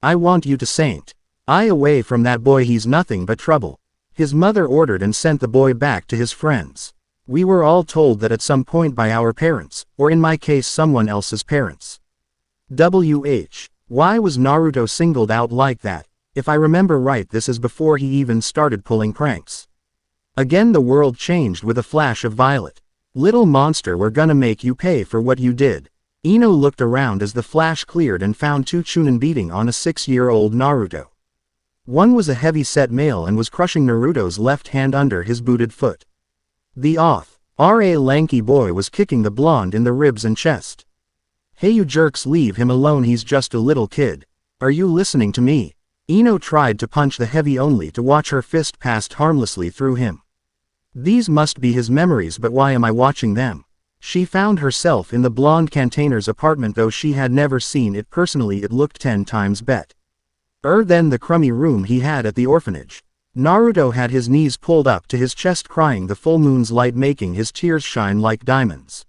"I want you to saint eye away from that boy, he's nothing but trouble," his mother ordered, and sent the boy back to his friends. "We were all told that at some point by our parents, or in my case someone else's parents." Why was Naruto singled out like that? If I remember right, this is before he even started pulling pranks. Again the world changed with a flash of violet. "Little monster, we're gonna make you pay for what you did." Eno looked around as the flash cleared and found two Chunin beating on a 6-year-old Naruto. One was a heavy-set male and was crushing Naruto's left hand under his booted foot. The lanky boy was kicking the blonde in the ribs and chest. "Hey, you jerks, leave him alone, he's just a little kid. Are you listening to me?" Eno tried to punch the heavy, only to watch her fist pass harmlessly through him. These must be his memories, but why am I watching them? She found herself in the blonde container's apartment, though she had never seen it personally. It looked 10 times better than the crummy room he had at the orphanage. Naruto had his knees pulled up to his chest, crying, the full moon's light making his tears shine like diamonds.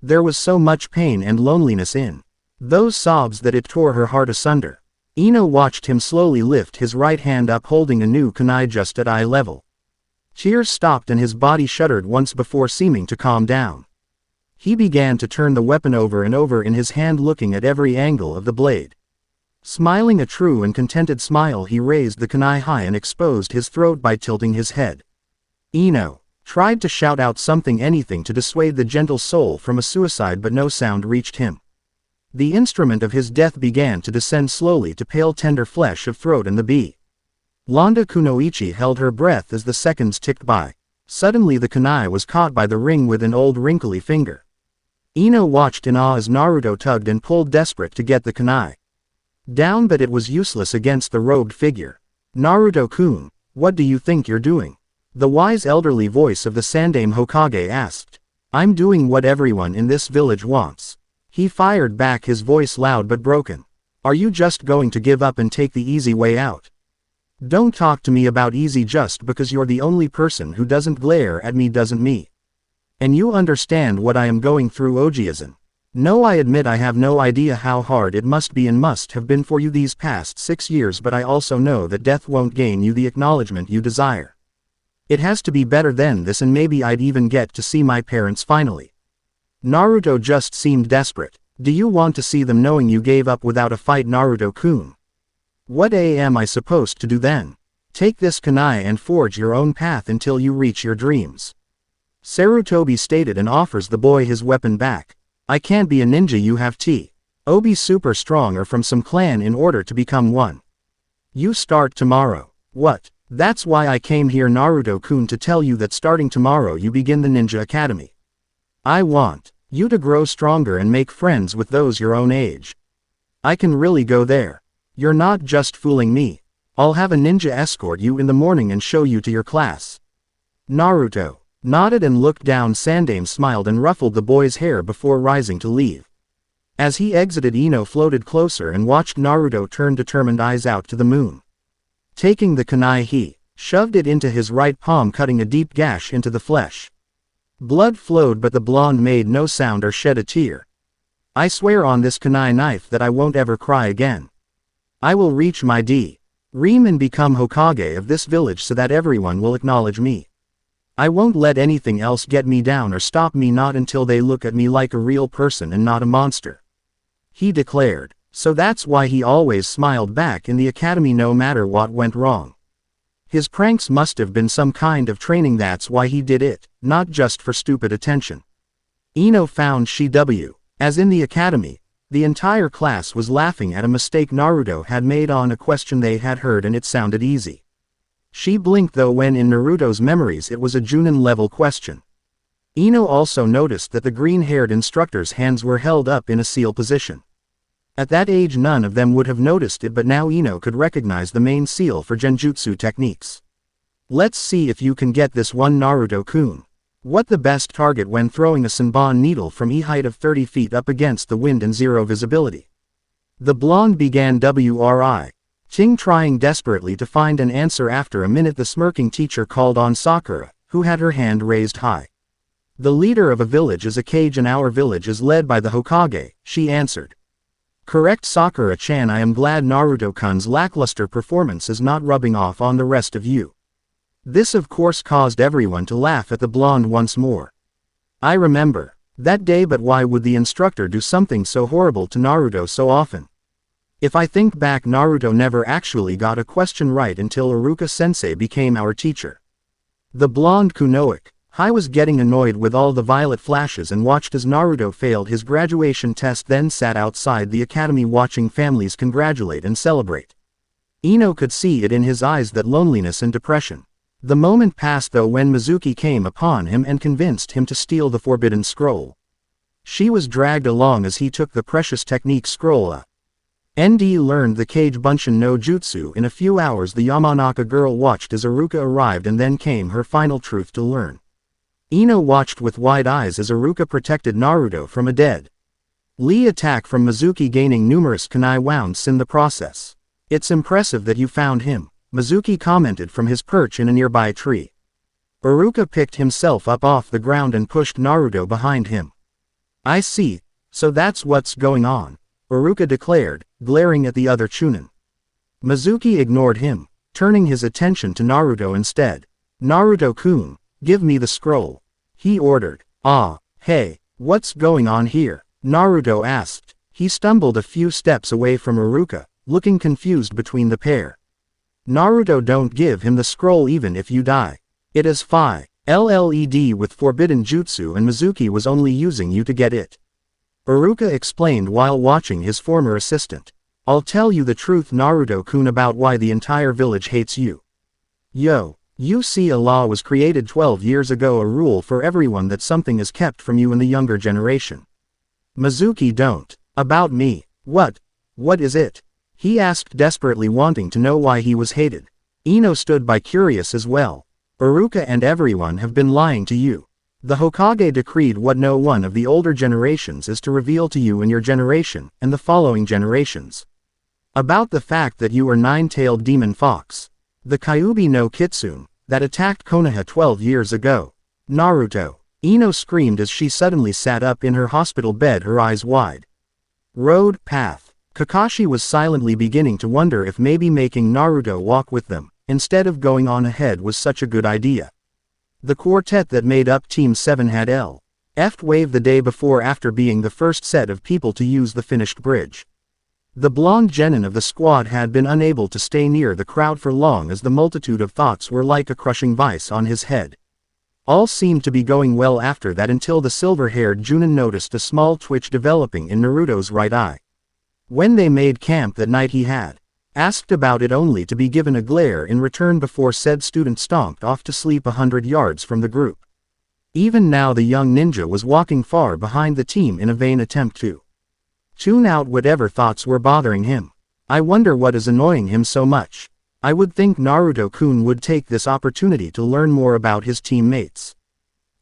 There was so much pain and loneliness in those sobs that it tore her heart asunder. Eno watched him slowly lift his right hand up, holding a new kunai just at eye level. Tears stopped and his body shuddered once before seeming to calm down. He began to turn the weapon over and over in his hand, looking at every angle of the blade. Smiling a true and contented smile, he raised the kunai high and exposed his throat by tilting his head. Eno tried to shout out something, anything to dissuade the gentle soul from a suicide, but no sound reached him. The instrument of his death began to descend slowly to pale tender flesh of throat and the blonde Kunoichi held her breath as the seconds ticked by. Suddenly the kunai was caught by the ring with an old wrinkly finger. Eno watched in awe as Naruto tugged and pulled, desperate to get the kunai down, but it was useless against the robed figure. "Naruto-kun, what do you think you're doing?" the wise elderly voice of the Sandaime Hokage asked. "I'm doing what everyone in this village wants," he fired back, his voice loud but broken. "Are you just going to give up and take the easy way out? Don't talk to me about easy just because you're the only person who doesn't glare at me, doesn't me. And you understand what I am going through, Ojiazan." No, I admit I have no idea how hard it must be and must have been for you these past 6 years, but I also know that death won't gain you the acknowledgement you desire. It has to be better than this, and maybe I'd even get to see my parents finally. Naruto just seemed desperate. Do you want to see them knowing you gave up without a fight, Naruto-kun? What am I supposed to do then? Take this kunai and forge your own path until you reach your dreams. Sarutobi stated and offers the boy his weapon back. I can't be a ninja, you have to be super strong or from some clan in order to become one. You start tomorrow. What? That's why I came here, Naruto-kun, to tell you that starting tomorrow you begin the Ninja Academy. I want you to grow stronger and make friends with those your own age. I can really go there. You're not just fooling me. I'll have a ninja escort you in the morning and show you to your class. Naruto nodded and looked down. Sandaime smiled and ruffled the boy's hair before rising to leave. As he exited, Ino floated closer and watched Naruto turn determined eyes out to the moon. Taking the kunai, he shoved it into his right palm, cutting a deep gash into the flesh. Blood flowed, but the blonde made no sound or shed a tear. I swear on this kunai knife that I won't ever cry again. I will reach my dream and become Hokage of this village so that everyone will acknowledge me. I won't let anything else get me down or stop me, not until they look at me like a real person and not a monster. He declared. So that's why he always smiled back in the academy no matter what went wrong. His pranks must have been some kind of training, that's why he did it, not just for stupid attention. Ino found Shiw. As in the academy, the entire class was laughing at a mistake Naruto had made on a question they had heard, and it sounded easy. She blinked though when in Naruto's memories it was a Junin-level question. Ino also noticed that the green-haired instructor's hands were held up in a seal position. At that age none of them would have noticed it, but now Ino could recognize the main seal for genjutsu techniques. Let's see if you can get this one, Naruto-kun. What the best target when throwing a Senbon needle from a height of 30 feet up against the wind and zero visibility? The blonde began Ting, trying desperately to find an answer. After a minute, the smirking teacher called on Sakura, who had her hand raised high. The leader of a village is a Kage and our village is led by the Hokage, she answered. Correct, Sakura-chan. I am glad Naruto-kun's lackluster performance is not rubbing off on the rest of you. This of course caused everyone to laugh at the blonde once more. I remember that day, but why would the instructor do something so horrible to Naruto so often? If I think back, Naruto never actually got a question right until Iruka-sensei became our teacher. The blonde Kunoic Hai was getting annoyed with all the violet flashes and watched as Naruto failed his graduation test, then sat outside the academy watching families congratulate and celebrate. Ino could see it in his eyes, that loneliness and depression. The moment passed though when Mizuki came upon him and convinced him to steal the forbidden scroll. She was dragged along as he took the precious technique scroll. ND learned the Kage Bunshin no Jutsu in a few hours. The Yamanaka girl watched as Iruka arrived, and then came her final truth to learn. Ino watched with wide eyes as Iruka protected Naruto from a dead Lee attack from Mizuki, gaining numerous kunai wounds in the process. It's impressive that you found him, Mizuki commented from his perch in a nearby tree. Iruka picked himself up off the ground and pushed Naruto behind him. I see, so that's what's going on, Iruka declared, glaring at the other Chunin. Mizuki ignored him, turning his attention to Naruto instead. Naruto-kun, give me the scroll, he ordered. Hey, what's going on here? Naruto asked. He stumbled a few steps away from Iruka, looking confused between the pair. Naruto, don't give him the scroll even if you die. It is Phi LLED with forbidden jutsu, and Mizuki was only using you to get it. Iruka explained while watching his former assistant. I'll tell you the truth, Naruto-kun, about why the entire village hates you. Yo, you see, a law was created 12 years ago, a rule for everyone that something is kept from you in the younger generation. Mizuki, don't. About me. What is it? He asked, desperately wanting to know why he was hated. Ino stood by, curious as well. Iruka and everyone have been lying to you. The Hokage decreed what no one of the older generations is to reveal to you in your generation and the following generations. About the fact that you are nine-tailed demon fox, the Kyuubi no Kitsune, that attacked Konoha 12 years ago. Naruto. Ino screamed as she suddenly sat up in her hospital bed, her eyes wide. Road, path. Kakashi was silently beginning to wonder if maybe making Naruto walk with them, instead of going on ahead, was such a good idea. The quartet that made up Team 7 had L.F. wave the day before after being the first set of people to use the finished bridge. The blonde genin of the squad had been unable to stay near the crowd for long as the multitude of thoughts were like a crushing vice on his head. All seemed to be going well after that until the silver-haired Junin noticed a small twitch developing in Naruto's right eye. When they made camp that night he had asked about it only to be given a glare in return before said student stomped off to sleep 100 yards from the group. Even now the young ninja was walking far behind the team in a vain attempt to tune out whatever thoughts were bothering him. I wonder what is annoying him so much. I would think Naruto-kun would take this opportunity to learn more about his teammates.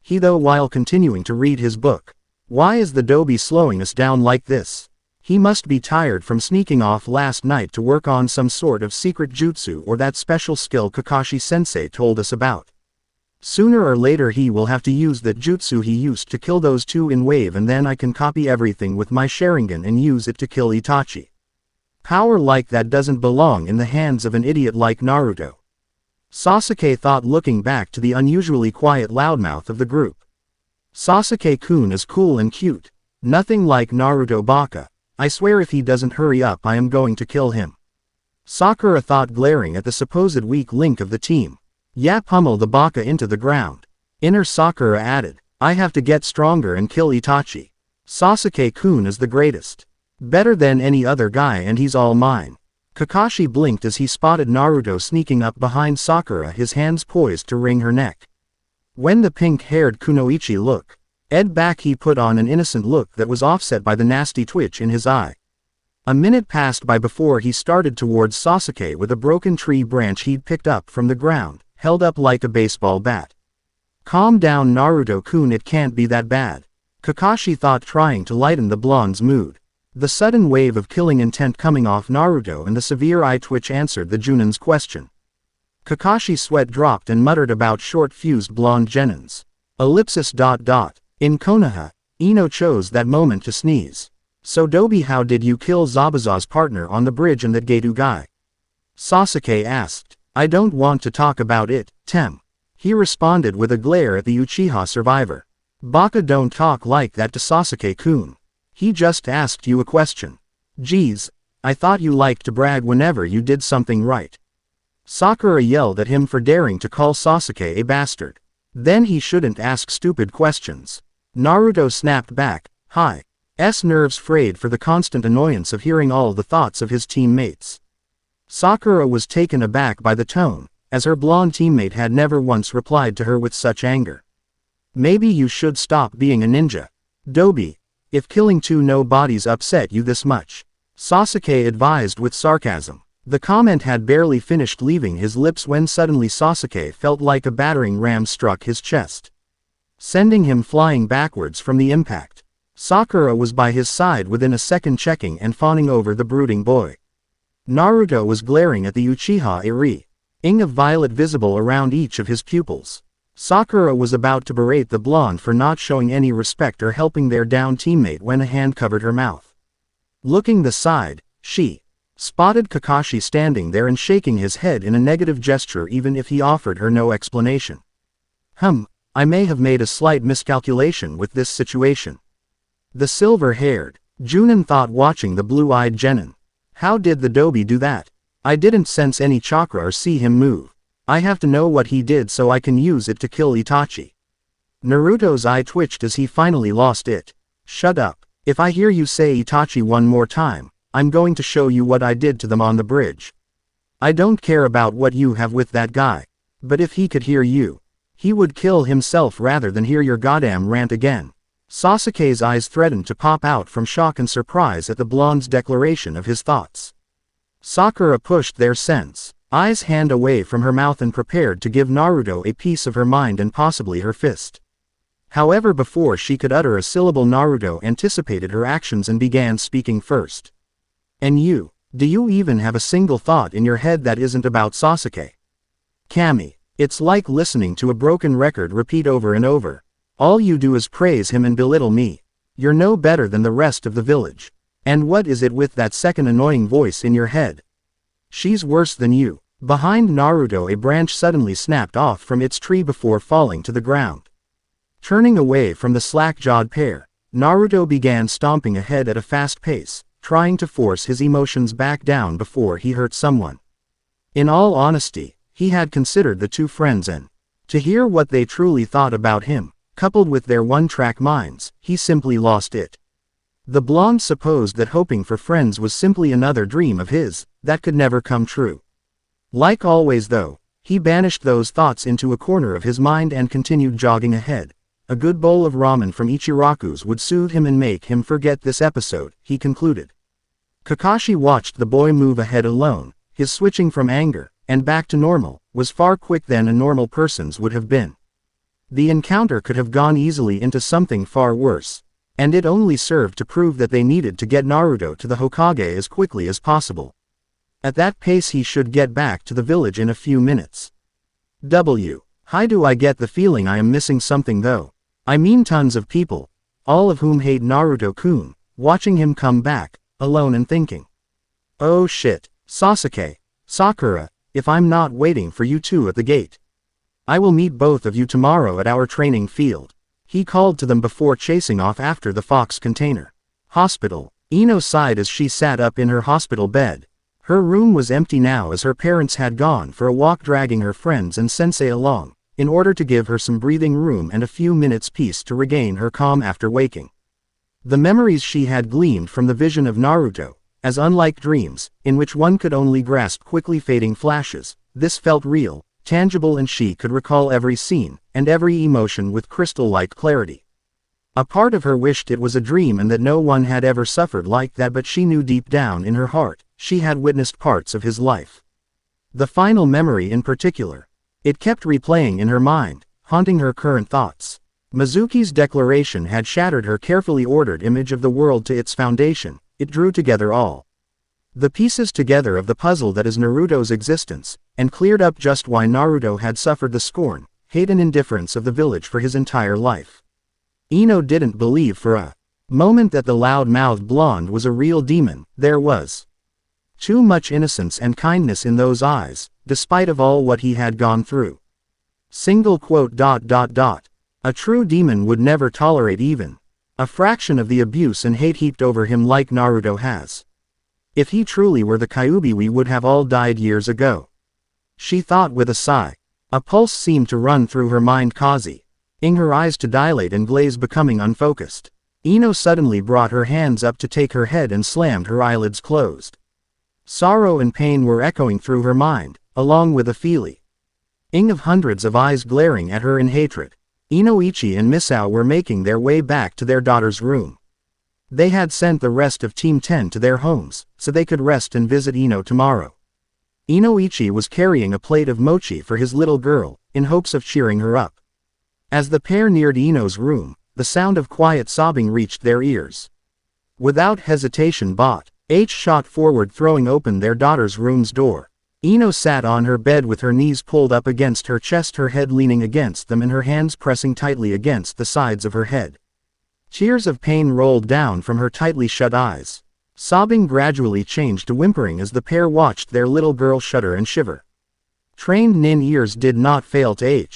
He though while continuing to read his book. Why is the Dobi slowing us down like this? He must be tired from sneaking off last night to work on some sort of secret jutsu or that special skill Kakashi-sensei told us about. Sooner or later he will have to use that jutsu he used to kill those two in wave, and then I can copy everything with my Sharingan and use it to kill Itachi. Power like that doesn't belong in the hands of an idiot like Naruto. Sasuke thought, looking back to the unusually quiet loudmouth of the group. Sasuke-kun is cool and cute. Nothing like Naruto Baka. I swear if he doesn't hurry up I am going to kill him. Sakura thought, glaring at the supposed weak link of the team. Yeah, pummel the Baka into the ground. Inner Sakura added, I have to get stronger and kill Itachi. Sasuke-kun is the greatest. Better than any other guy and he's all mine. Kakashi blinked as he spotted Naruto sneaking up behind Sakura, his hands poised to wring her neck. When the pink-haired Kunoichi looked back, he put on an innocent look that was offset by the nasty twitch in his eye. A minute passed by before he started towards Sasuke with a broken tree branch he'd picked up from the ground, held up like a baseball bat. Calm down Naruto-kun, it can't be that bad. Kakashi thought, trying to lighten the blonde's mood. The sudden wave of killing intent coming off Naruto and the severe eye twitch answered the Junin's question. Kakashi's sweat dropped and muttered about short-fused blonde genins. In Konoha, Ino chose that moment to sneeze. So Dobi, how did you kill Zabuza's partner on the bridge and that Getu guy? Sasuke asked. I don't want to talk about it, Tem. He responded with a glare at the Uchiha survivor. Baka, don't talk like that to Sasuke-kun. He just asked you a question. Geez, I thought you liked to brag whenever you did something right. Sakura yelled at him for daring to call Sasuke a bastard. Then he shouldn't ask stupid questions. Naruto snapped back, his nerves frayed for the constant annoyance of hearing all the thoughts of his teammates. Sakura was taken aback by the tone, as her blonde teammate had never once replied to her with such anger. Maybe you should stop being a ninja. Dobi, if killing two nobodies upset you this much, Sasuke advised with sarcasm. The comment had barely finished leaving his lips when suddenly Sasuke felt like a battering ram struck his chest, sending him flying backwards from the impact. Sakura was by his side within a second, checking and fawning over the brooding boy. Naruto was glaring at the Uchiha, a ring of violet visible around each of his pupils. Sakura was about to berate the blonde for not showing any respect or helping their down teammate when a hand covered her mouth. Looking the side, she spotted Kakashi standing there and shaking his head in a negative gesture even if he offered her no explanation. I may have made a slight miscalculation with this situation. The silver-haired Junin thought, watching the blue-eyed genin. How did the Dobi do that? I didn't sense any chakra or see him move. I have to know what he did so I can use it to kill Itachi. Naruto's eye twitched as he finally lost it. Shut up. If I hear you say Itachi one more time, I'm going to show you what I did to them on the bridge. I don't care about what you have with that guy. But if he could hear you, he would kill himself rather than hear your goddamn rant again. Sasuke's eyes threatened to pop out from shock and surprise at the blonde's declaration of his thoughts. Sakura pushed their eyes hand away from her mouth and prepared to give Naruto a piece of her mind and possibly her fist. However, before she could utter a syllable, Naruto anticipated her actions and began speaking first. And you, do you even have a single thought in your head that isn't about Sasuke? Kami, it's like listening to a broken record repeat over and over. All you do is praise him and belittle me. You're no better than the rest of the village. And what is it with that second annoying voice in your head? She's worse than you. Behind Naruto, a branch suddenly snapped off from its tree before falling to the ground. Turning away from the slack-jawed pair, Naruto began stomping ahead at a fast pace, trying to force his emotions back down before he hurt someone. In all honesty, he had considered the two friends, and to hear what they truly thought about him, coupled with their one-track minds, he simply lost it. The blonde supposed that hoping for friends was simply another dream of his, that could never come true. Like always though, he banished those thoughts into a corner of his mind and continued jogging ahead. A good bowl of ramen from Ichiraku's would soothe him and make him forget this episode, he concluded. Kakashi watched the boy move ahead alone. His switching from anger, and back to normal, was far quicker than a normal person's would have been. The encounter could have gone easily into something far worse, and it only served to prove that they needed to get Naruto to the Hokage as quickly as possible. At that pace he should get back to the village in a few minutes. How do I get the feeling I am missing something though? I mean tons of people, all of whom hate Naruto-kun, watching him come back, alone and thinking, oh shit, Sasuke, Sakura, if I'm not waiting for you two at the gate. I will meet both of you tomorrow at our training field. He called to them before chasing off after the fox container. Hospital. Ino sighed as she sat up in her hospital bed. Her room was empty now as her parents had gone for a walk, dragging her friends and sensei along, in order to give her some breathing room and a few minutes peace to regain her calm after waking. The memories she had gleaned from the vision of Naruto, as unlike dreams, in which one could only grasp quickly fading flashes, this felt real, tangible, and she could recall every scene, and every emotion with crystal-like clarity. A part of her wished it was a dream and that no one had ever suffered like that, but she knew deep down in her heart, she had witnessed parts of his life. The final memory in particular. It kept replaying in her mind, haunting her current thoughts. Mizuki's declaration had shattered her carefully ordered image of the world to its foundation. It drew together all the pieces together of the puzzle that is Naruto's existence, and cleared up just why Naruto had suffered the scorn, hate and indifference of the village for his entire life. Ino didn't believe for a moment that the loud-mouthed blonde was a real demon. There was too much innocence and kindness in those eyes, despite of all what he had gone through. A true demon would never tolerate even a fraction of the abuse and hate heaped over him like Naruto has. If he truly were the Kyuubi, we would have all died years ago. She thought with a sigh. A pulse seemed to run through her mind, causing her eyes to dilate and glaze, becoming unfocused. Ino suddenly brought her hands up to take her head and slammed her eyelids closed. Sorrow and pain were echoing through her mind, along with a feeling of hundreds of eyes glaring at her in hatred. Inoichi and Misao were making their way back to their daughter's room. They had sent the rest of Team 10 to their homes, so they could rest and visit Ino tomorrow. Inoichi was carrying a plate of mochi for his little girl, in hopes of cheering her up. As the pair neared Ino's room, the sound of quiet sobbing reached their ears. Without hesitation, Bot H shot forward, throwing open their daughter's room's door. Ino sat on her bed with her knees pulled up against her chest, her head leaning against them and her hands pressing tightly against the sides of her head. Tears of pain rolled down from her tightly shut eyes. Sobbing gradually changed to whimpering as the pair watched their little girl shudder and shiver. Trained nin ears did not fail to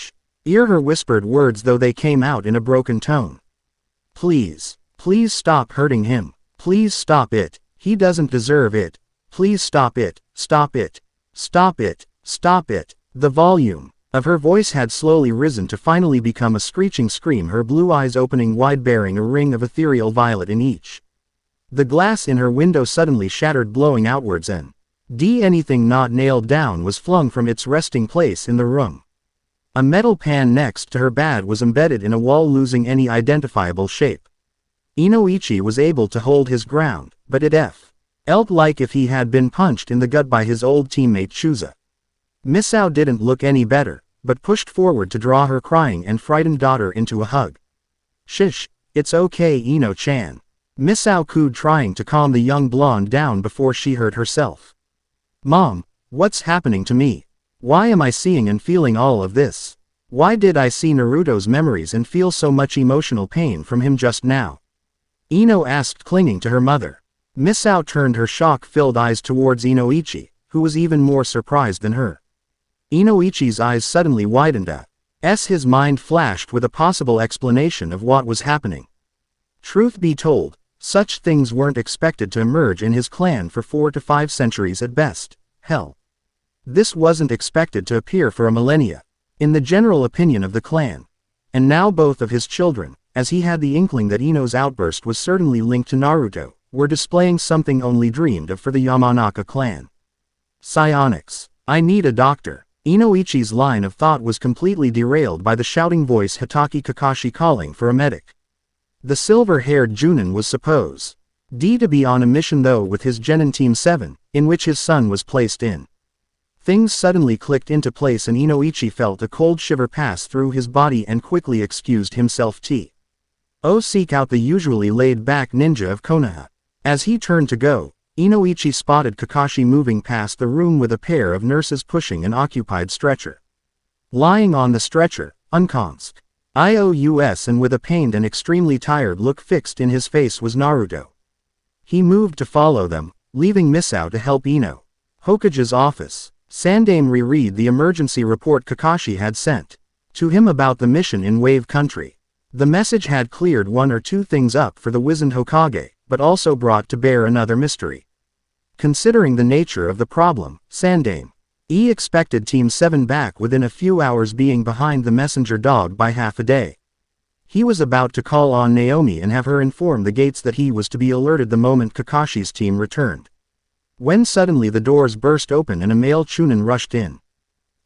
hear her whispered words, though they came out in a broken tone. Please, please stop hurting him. Please stop it. He doesn't deserve it. Please stop it. Stop it. Stop it. Stop it. The volume of her voice had slowly risen to finally become a screeching scream, her blue eyes opening wide, bearing a ring of ethereal violet in each. The glass in her window suddenly shattered, blowing outwards, and anything not nailed down was flung from its resting place in the room. A metal pan next to her bed was embedded in a wall, losing any identifiable shape. Inoichi was able to hold his ground, but it felt like if he had been punched in the gut by his old teammate Chusa. Misao didn't look any better, but pushed forward to draw her crying and frightened daughter into a hug. Shish, it's okay, Ino-chan. Misao cooed, trying to calm the young blonde down before she hurt herself. Mom, what's happening to me? Why am I seeing and feeling all of this? Why did I see Naruto's memories and feel so much emotional pain from him just now? Ino asked, clinging to her mother. Misao turned her shock-filled eyes towards Inoichi, who was even more surprised than her. Inoichi's eyes suddenly widened as his mind flashed with a possible explanation of what was happening. Truth be told, such things weren't expected to emerge in his clan for 4 to 5 centuries at best. Hell, this wasn't expected to appear for a millennia, in the general opinion of the clan. And now both of his children, as he had the inkling that Ino's outburst was certainly linked to Naruto, were displaying something only dreamed of for the Yamanaka clan. Psionics. I need a doctor. Inoichi's line of thought was completely derailed by the shouting voice Hitaki Kakashi calling for a medic. The silver-haired Junin was supposed to be on a mission though with his Genin Team 7, in which his son was placed in. Things suddenly clicked into place and Inoichi felt a cold shiver pass through his body and quickly excused himself to seek out the usually laid-back ninja of Konoha. As he turned to go, Inoichi spotted Kakashi moving past the room with a pair of nurses pushing an occupied stretcher. Lying on the stretcher, unconscious and with a pained and extremely tired look fixed in his face was Naruto. He moved to follow them, leaving Misao to help Ino. Hokage's office. Sandaime reread the emergency report Kakashi had sent to him about the mission in Wave Country. The message had cleared one or two things up for the wizened Hokage, but also brought to bear another mystery. Considering the nature of the problem, Sandaime expected Team 7 back within a few hours, being behind the messenger dog by half a day. He was about to call on Naomi and have her inform the gates that he was to be alerted the moment Kakashi's team returned. When suddenly the doors burst open and a male Chunin rushed in.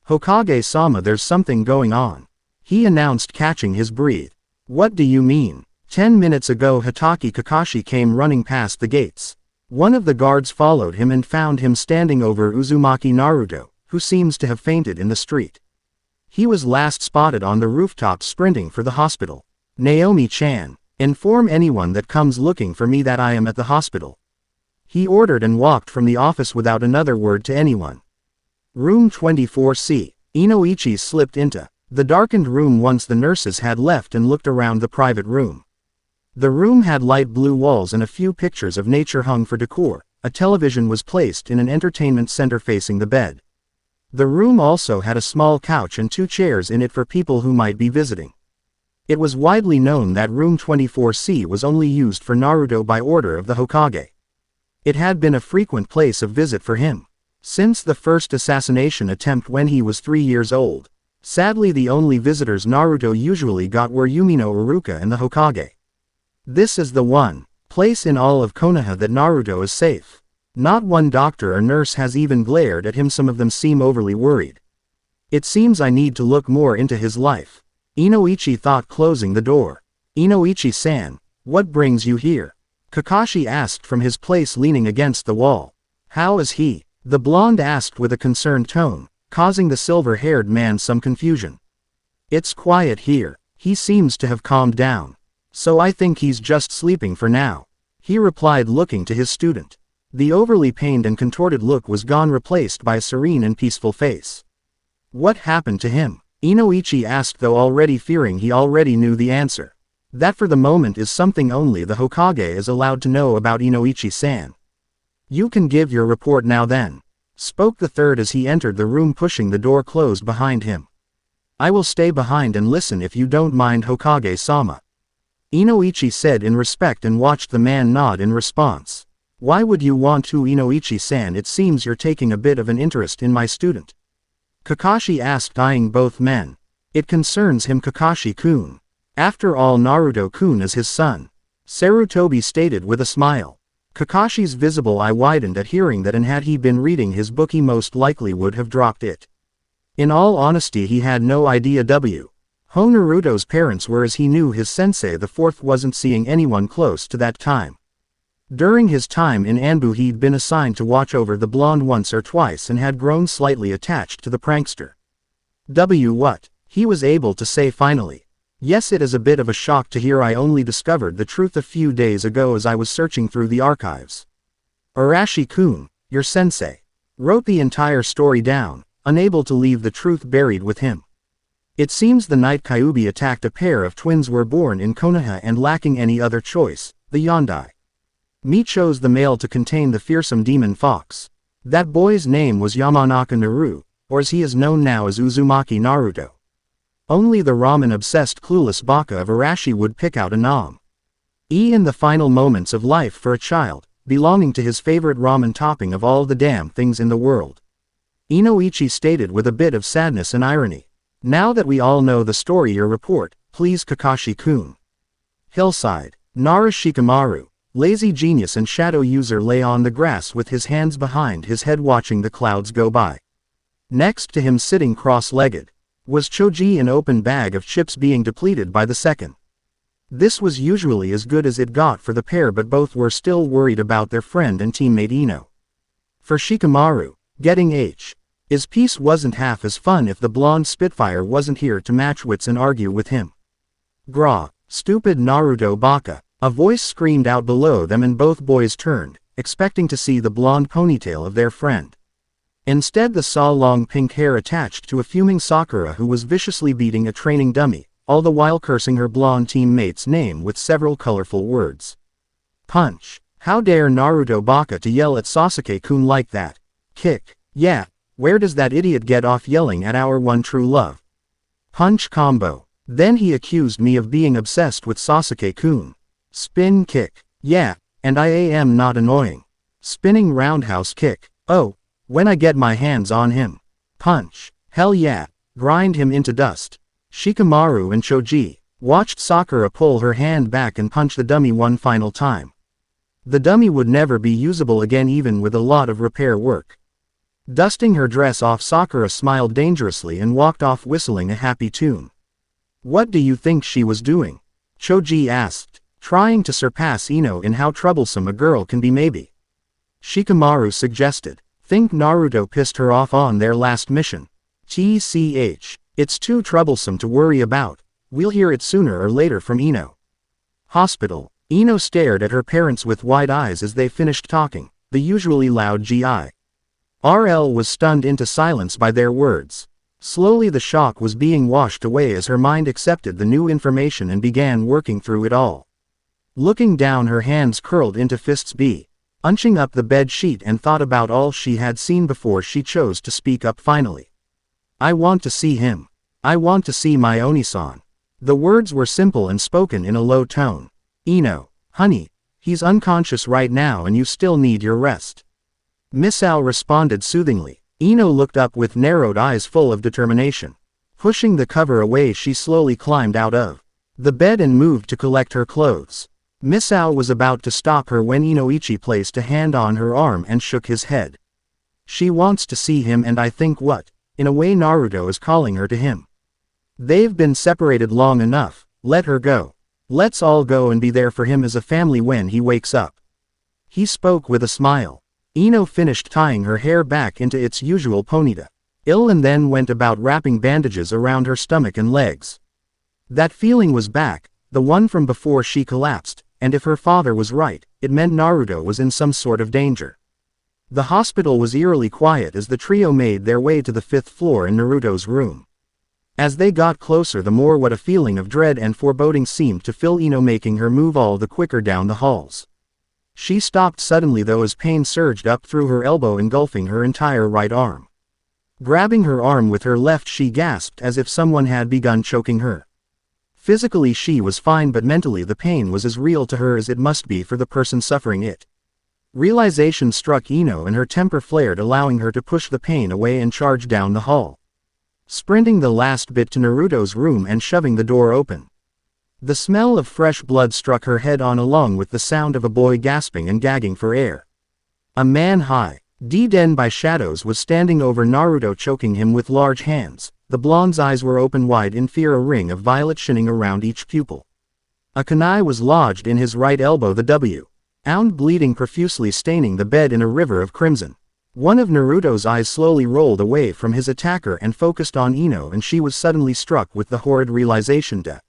Hokage-sama, there's something going on, he announced, catching his breath. What do you mean? 10 minutes ago Hitaki Kakashi came running past the gates. One of the guards followed him and found him standing over Uzumaki Naruto, who seems to have fainted in the street. He was last spotted on the rooftop sprinting for the hospital. Naomi-chan, inform anyone that comes looking for me that I am at the hospital. He ordered and walked from the office without another word to anyone. Room 24C. Inoichi slipped into the darkened room once the nurses had left and looked around the private room. The room had light blue walls and a few pictures of nature hung for decor. A television was placed in an entertainment center facing the bed. The room also had a small couch and 2 chairs in it for people who might be visiting. It was widely known that room 24C was only used for Naruto by order of the Hokage. It had been a frequent place of visit for him since the first assassination attempt when he was 3 years old. Sadly, the only visitors Naruto usually got were Yumino Iruka and the Hokage. This is the one place in all of Konoha that Naruto is safe. Not one doctor or nurse has even glared at him. Some of them seem overly worried. It seems I need to look more into his life, Inoichi thought, closing the door. Inoichi-san, what brings you here? Kakashi asked from his place leaning against the wall. How is he? The blonde asked with a concerned tone, causing the silver-haired man some confusion. It's quiet here. He seems to have calmed down. So I think he's just sleeping for now, he replied, looking to his student. The overly pained and contorted look was gone, replaced by a serene and peaceful face. What happened to him? Inoichi asked, though already fearing he already knew the answer. That for the moment is something only the Hokage is allowed to know about. Inoichi-san, you can give your report now then, spoke the third as he entered the room, pushing the door closed behind him. I will stay behind and listen if you don't mind, Hokage-sama, Inoichi said in respect and watched the man nod in response. Why would you want to, Inoichi-san? It seems you're taking a bit of an interest in my student, Kakashi asked, eyeing both men. It concerns him, Kakashi-kun. After all, Naruto-kun is his son, Sarutobi stated with a smile. Kakashi's visible eye widened at hearing that, and had he been reading his book he most likely would have dropped it. In all honesty, he had no idea Naruto's parents were, as he knew his sensei the fourth wasn't seeing anyone close to that time. During his time in Anbu he'd been assigned to watch over the blonde once or twice and had grown slightly attached to the prankster. What? He was able to say finally. Yes, it is a bit of a shock to hear. I only discovered the truth a few days ago as I was searching through the archives. Arashi-kun, your sensei, wrote the entire story down, unable to leave the truth buried with him. It seems the night Kyuubi attacked a pair of twins were born in Konoha and lacking any other choice, the Yondai. Me chose the male to contain the fearsome demon fox. That boy's name was Yamanaka Naru, or as he is known now as Uzumaki Naruto. Only the ramen-obsessed clueless baka of Arashi would pick out a nom. In the final moments of life for a child, belonging to his favorite ramen topping of all the damn things in the world. Inoichi stated with a bit of sadness and irony. Now that we all know the story, your report, please Kakashi-kun. Hillside. Nara Shikamaru, lazy genius and shadow user, lay on the grass with his hands behind his head watching the clouds go by. Next to him, sitting cross-legged, was Choji, an open bag of chips being depleted by the second. This was usually as good as it got for the pair, but both were still worried about their friend and teammate Ino. For Shikamaru, getting his piece wasn't half as fun if the blonde Spitfire wasn't here to match wits and argue with him. Gra, stupid Naruto baka, a voice screamed out below them and both boys turned, expecting to see the blonde ponytail of their friend. Instead, they saw long pink hair attached to a fuming Sakura who was viciously beating a training dummy, all the while cursing her blonde teammate's name with several colorful words. Punch. How dare Naruto baka to yell at Sasuke-kun like that? Kick. Yeah. Where does that idiot get off yelling at our one true love? Punch combo. Then he accused me of being obsessed with Sasuke-kun. Spin kick. Yeah, and I am not annoying. Spinning roundhouse kick. Oh, when I get my hands on him. Punch. Hell yeah. Grind him into dust. Shikamaru and Choji watched Sakura pull her hand back and punch the dummy one final time. The dummy would never be usable again, even with a lot of repair work. Dusting her dress off, Sakura smiled dangerously and walked off whistling a happy tune. What do you think she was doing? Choji asked. Trying to surpass Ino in how troublesome a girl can be, maybe. Shikamaru suggested. Think Naruto pissed her off on their last mission. TCH. It's too troublesome to worry about. We'll hear it sooner or later from Ino. Hospital. Ino stared at her parents with wide eyes as they finished talking, the usually loud GI. RL was stunned into silence by their words. Slowly the shock was being washed away as her mind accepted the new information and began working through it all. Looking down, her hands curled into fists, bunching up the bed sheet, and thought about all she had seen before she chose to speak up finally. I want to see him. I want to see my Oni-san. The words were simple and spoken in a low tone. Ino, honey, he's unconscious right now and you still need your rest. Miss Al responded soothingly. Ino looked up with narrowed eyes full of determination. Pushing the cover away, she slowly climbed out of the bed and moved to collect her clothes. Miss Al was about to stop her when Inoichi placed a hand on her arm and shook his head. She wants to see him, and I think in a way Naruto is calling her to him. They've been separated long enough, let her go. Let's all go and be there for him as a family when he wakes up. He spoke with a smile. Ino finished tying her hair back into its usual ponytail and then went about wrapping bandages around her stomach and legs. That feeling was back, the one from before she collapsed, and if her father was right, it meant Naruto was in some sort of danger. The hospital was eerily quiet as the trio made their way to the 5th floor in Naruto's room. As they got closer, the more a feeling of dread and foreboding seemed to fill Ino, making her move all the quicker down the halls. She stopped suddenly though as pain surged up through her elbow, engulfing her entire right arm. Grabbing her arm with her left, she gasped as if someone had begun choking her. Physically she was fine, but mentally the pain was as real to her as it must be for the person suffering it. Realization struck Ino and her temper flared, allowing her to push the pain away and charge down the hall. Sprinting the last bit to Naruto's room and shoving the door open. The smell of fresh blood struck her head on, along with the sound of a boy gasping and gagging for air. A man hidden by shadows was standing over Naruto, choking him with large hands. The blonde's eyes were open wide in fear, a ring of violet shining around each pupil. A kunai was lodged in his right elbow, the wound bleeding profusely, staining the bed in a river of crimson. One of Naruto's eyes slowly rolled away from his attacker and focused on Ino, and she was suddenly struck with the horrid realization that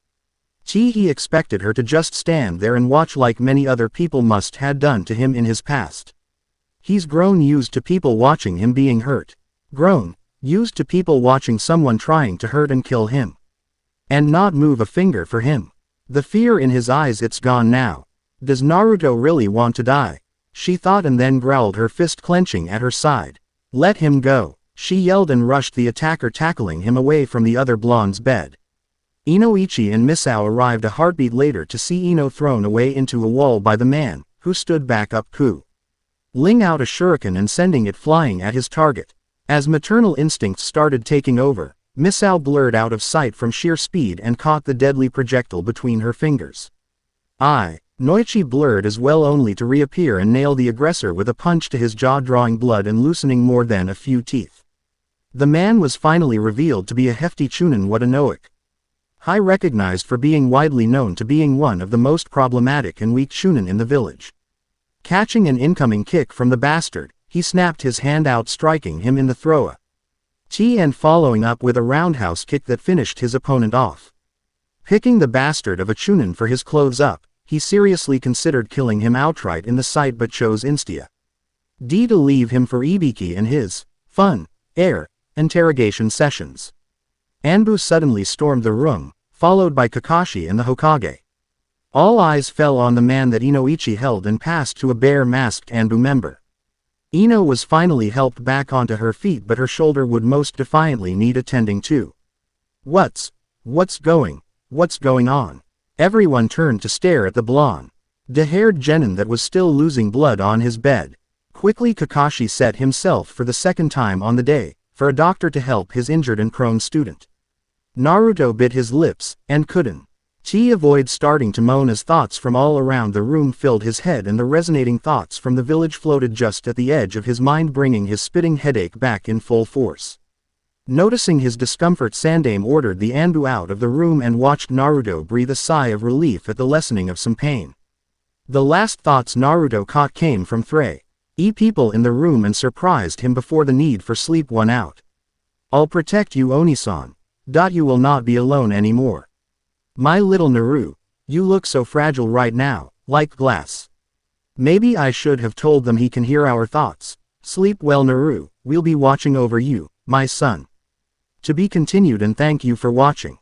he expected her to just stand there and watch like many other people must had done to him in his past. He's grown used to people watching him being hurt. Grown used to people watching someone trying to hurt and kill him. And not move a finger for him. The fear in his eyes, it's gone now. Does Naruto really want to die? She thought, and then growled, her fist clenching at her side. Let him go, she yelled and rushed the attacker, tackling him away from the other blonde's bed. Inoichi and Misao arrived a heartbeat later to see Ino thrown away into a wall by the man, who stood back up, ling out a shuriken and sending it flying at his target. As maternal instincts started taking over, Misao blurred out of sight from sheer speed and caught the deadly projectile between her fingers. Noichi blurred as well, only to reappear and nail the aggressor with a punch to his jaw, drawing blood and loosening more than a few teeth. The man was finally revealed to be a hefty Chunin Watanoic. Hai recognized for being widely known to being one of the most problematic and weak Chunin in the village. Catching an incoming kick from the bastard, he snapped his hand out, striking him in the throat, and following up with a roundhouse kick that finished his opponent off. Picking the bastard of a Chunin for his clothes up, he seriously considered killing him outright in the sight, but chose instead to leave him for Ibiki and his fun interrogation sessions. Anbu suddenly stormed the room, followed by Kakashi and the Hokage. All eyes fell on the man that Inoichi held and passed to a bare-masked Anbu member. Ino was finally helped back onto her feet, but her shoulder would most defiantly need attending to. What's going on? Everyone turned to stare at the blonde-haired genin that was still losing blood on his bed. Quickly Kakashi set himself for the second time on the day, for a doctor to help his injured and prone student. Naruto bit his lips, and couldn't avoid starting to moan as thoughts from all around the room filled his head, and the resonating thoughts from the village floated just at the edge of his mind, bringing his spitting headache back in full force. Noticing his discomfort, Sandaime ordered the Anbu out of the room and watched Naruto breathe a sigh of relief at the lessening of some pain. The last thoughts Naruto caught came from people in the room and surprised him before the need for sleep won out. I'll protect you, Oni-san. You will not be alone anymore. My little Naru, you look so fragile right now, like glass. Maybe I should have told them he can hear our thoughts. Sleep well, Naru, we'll be watching over you, my son. To be continued, and thank you for watching.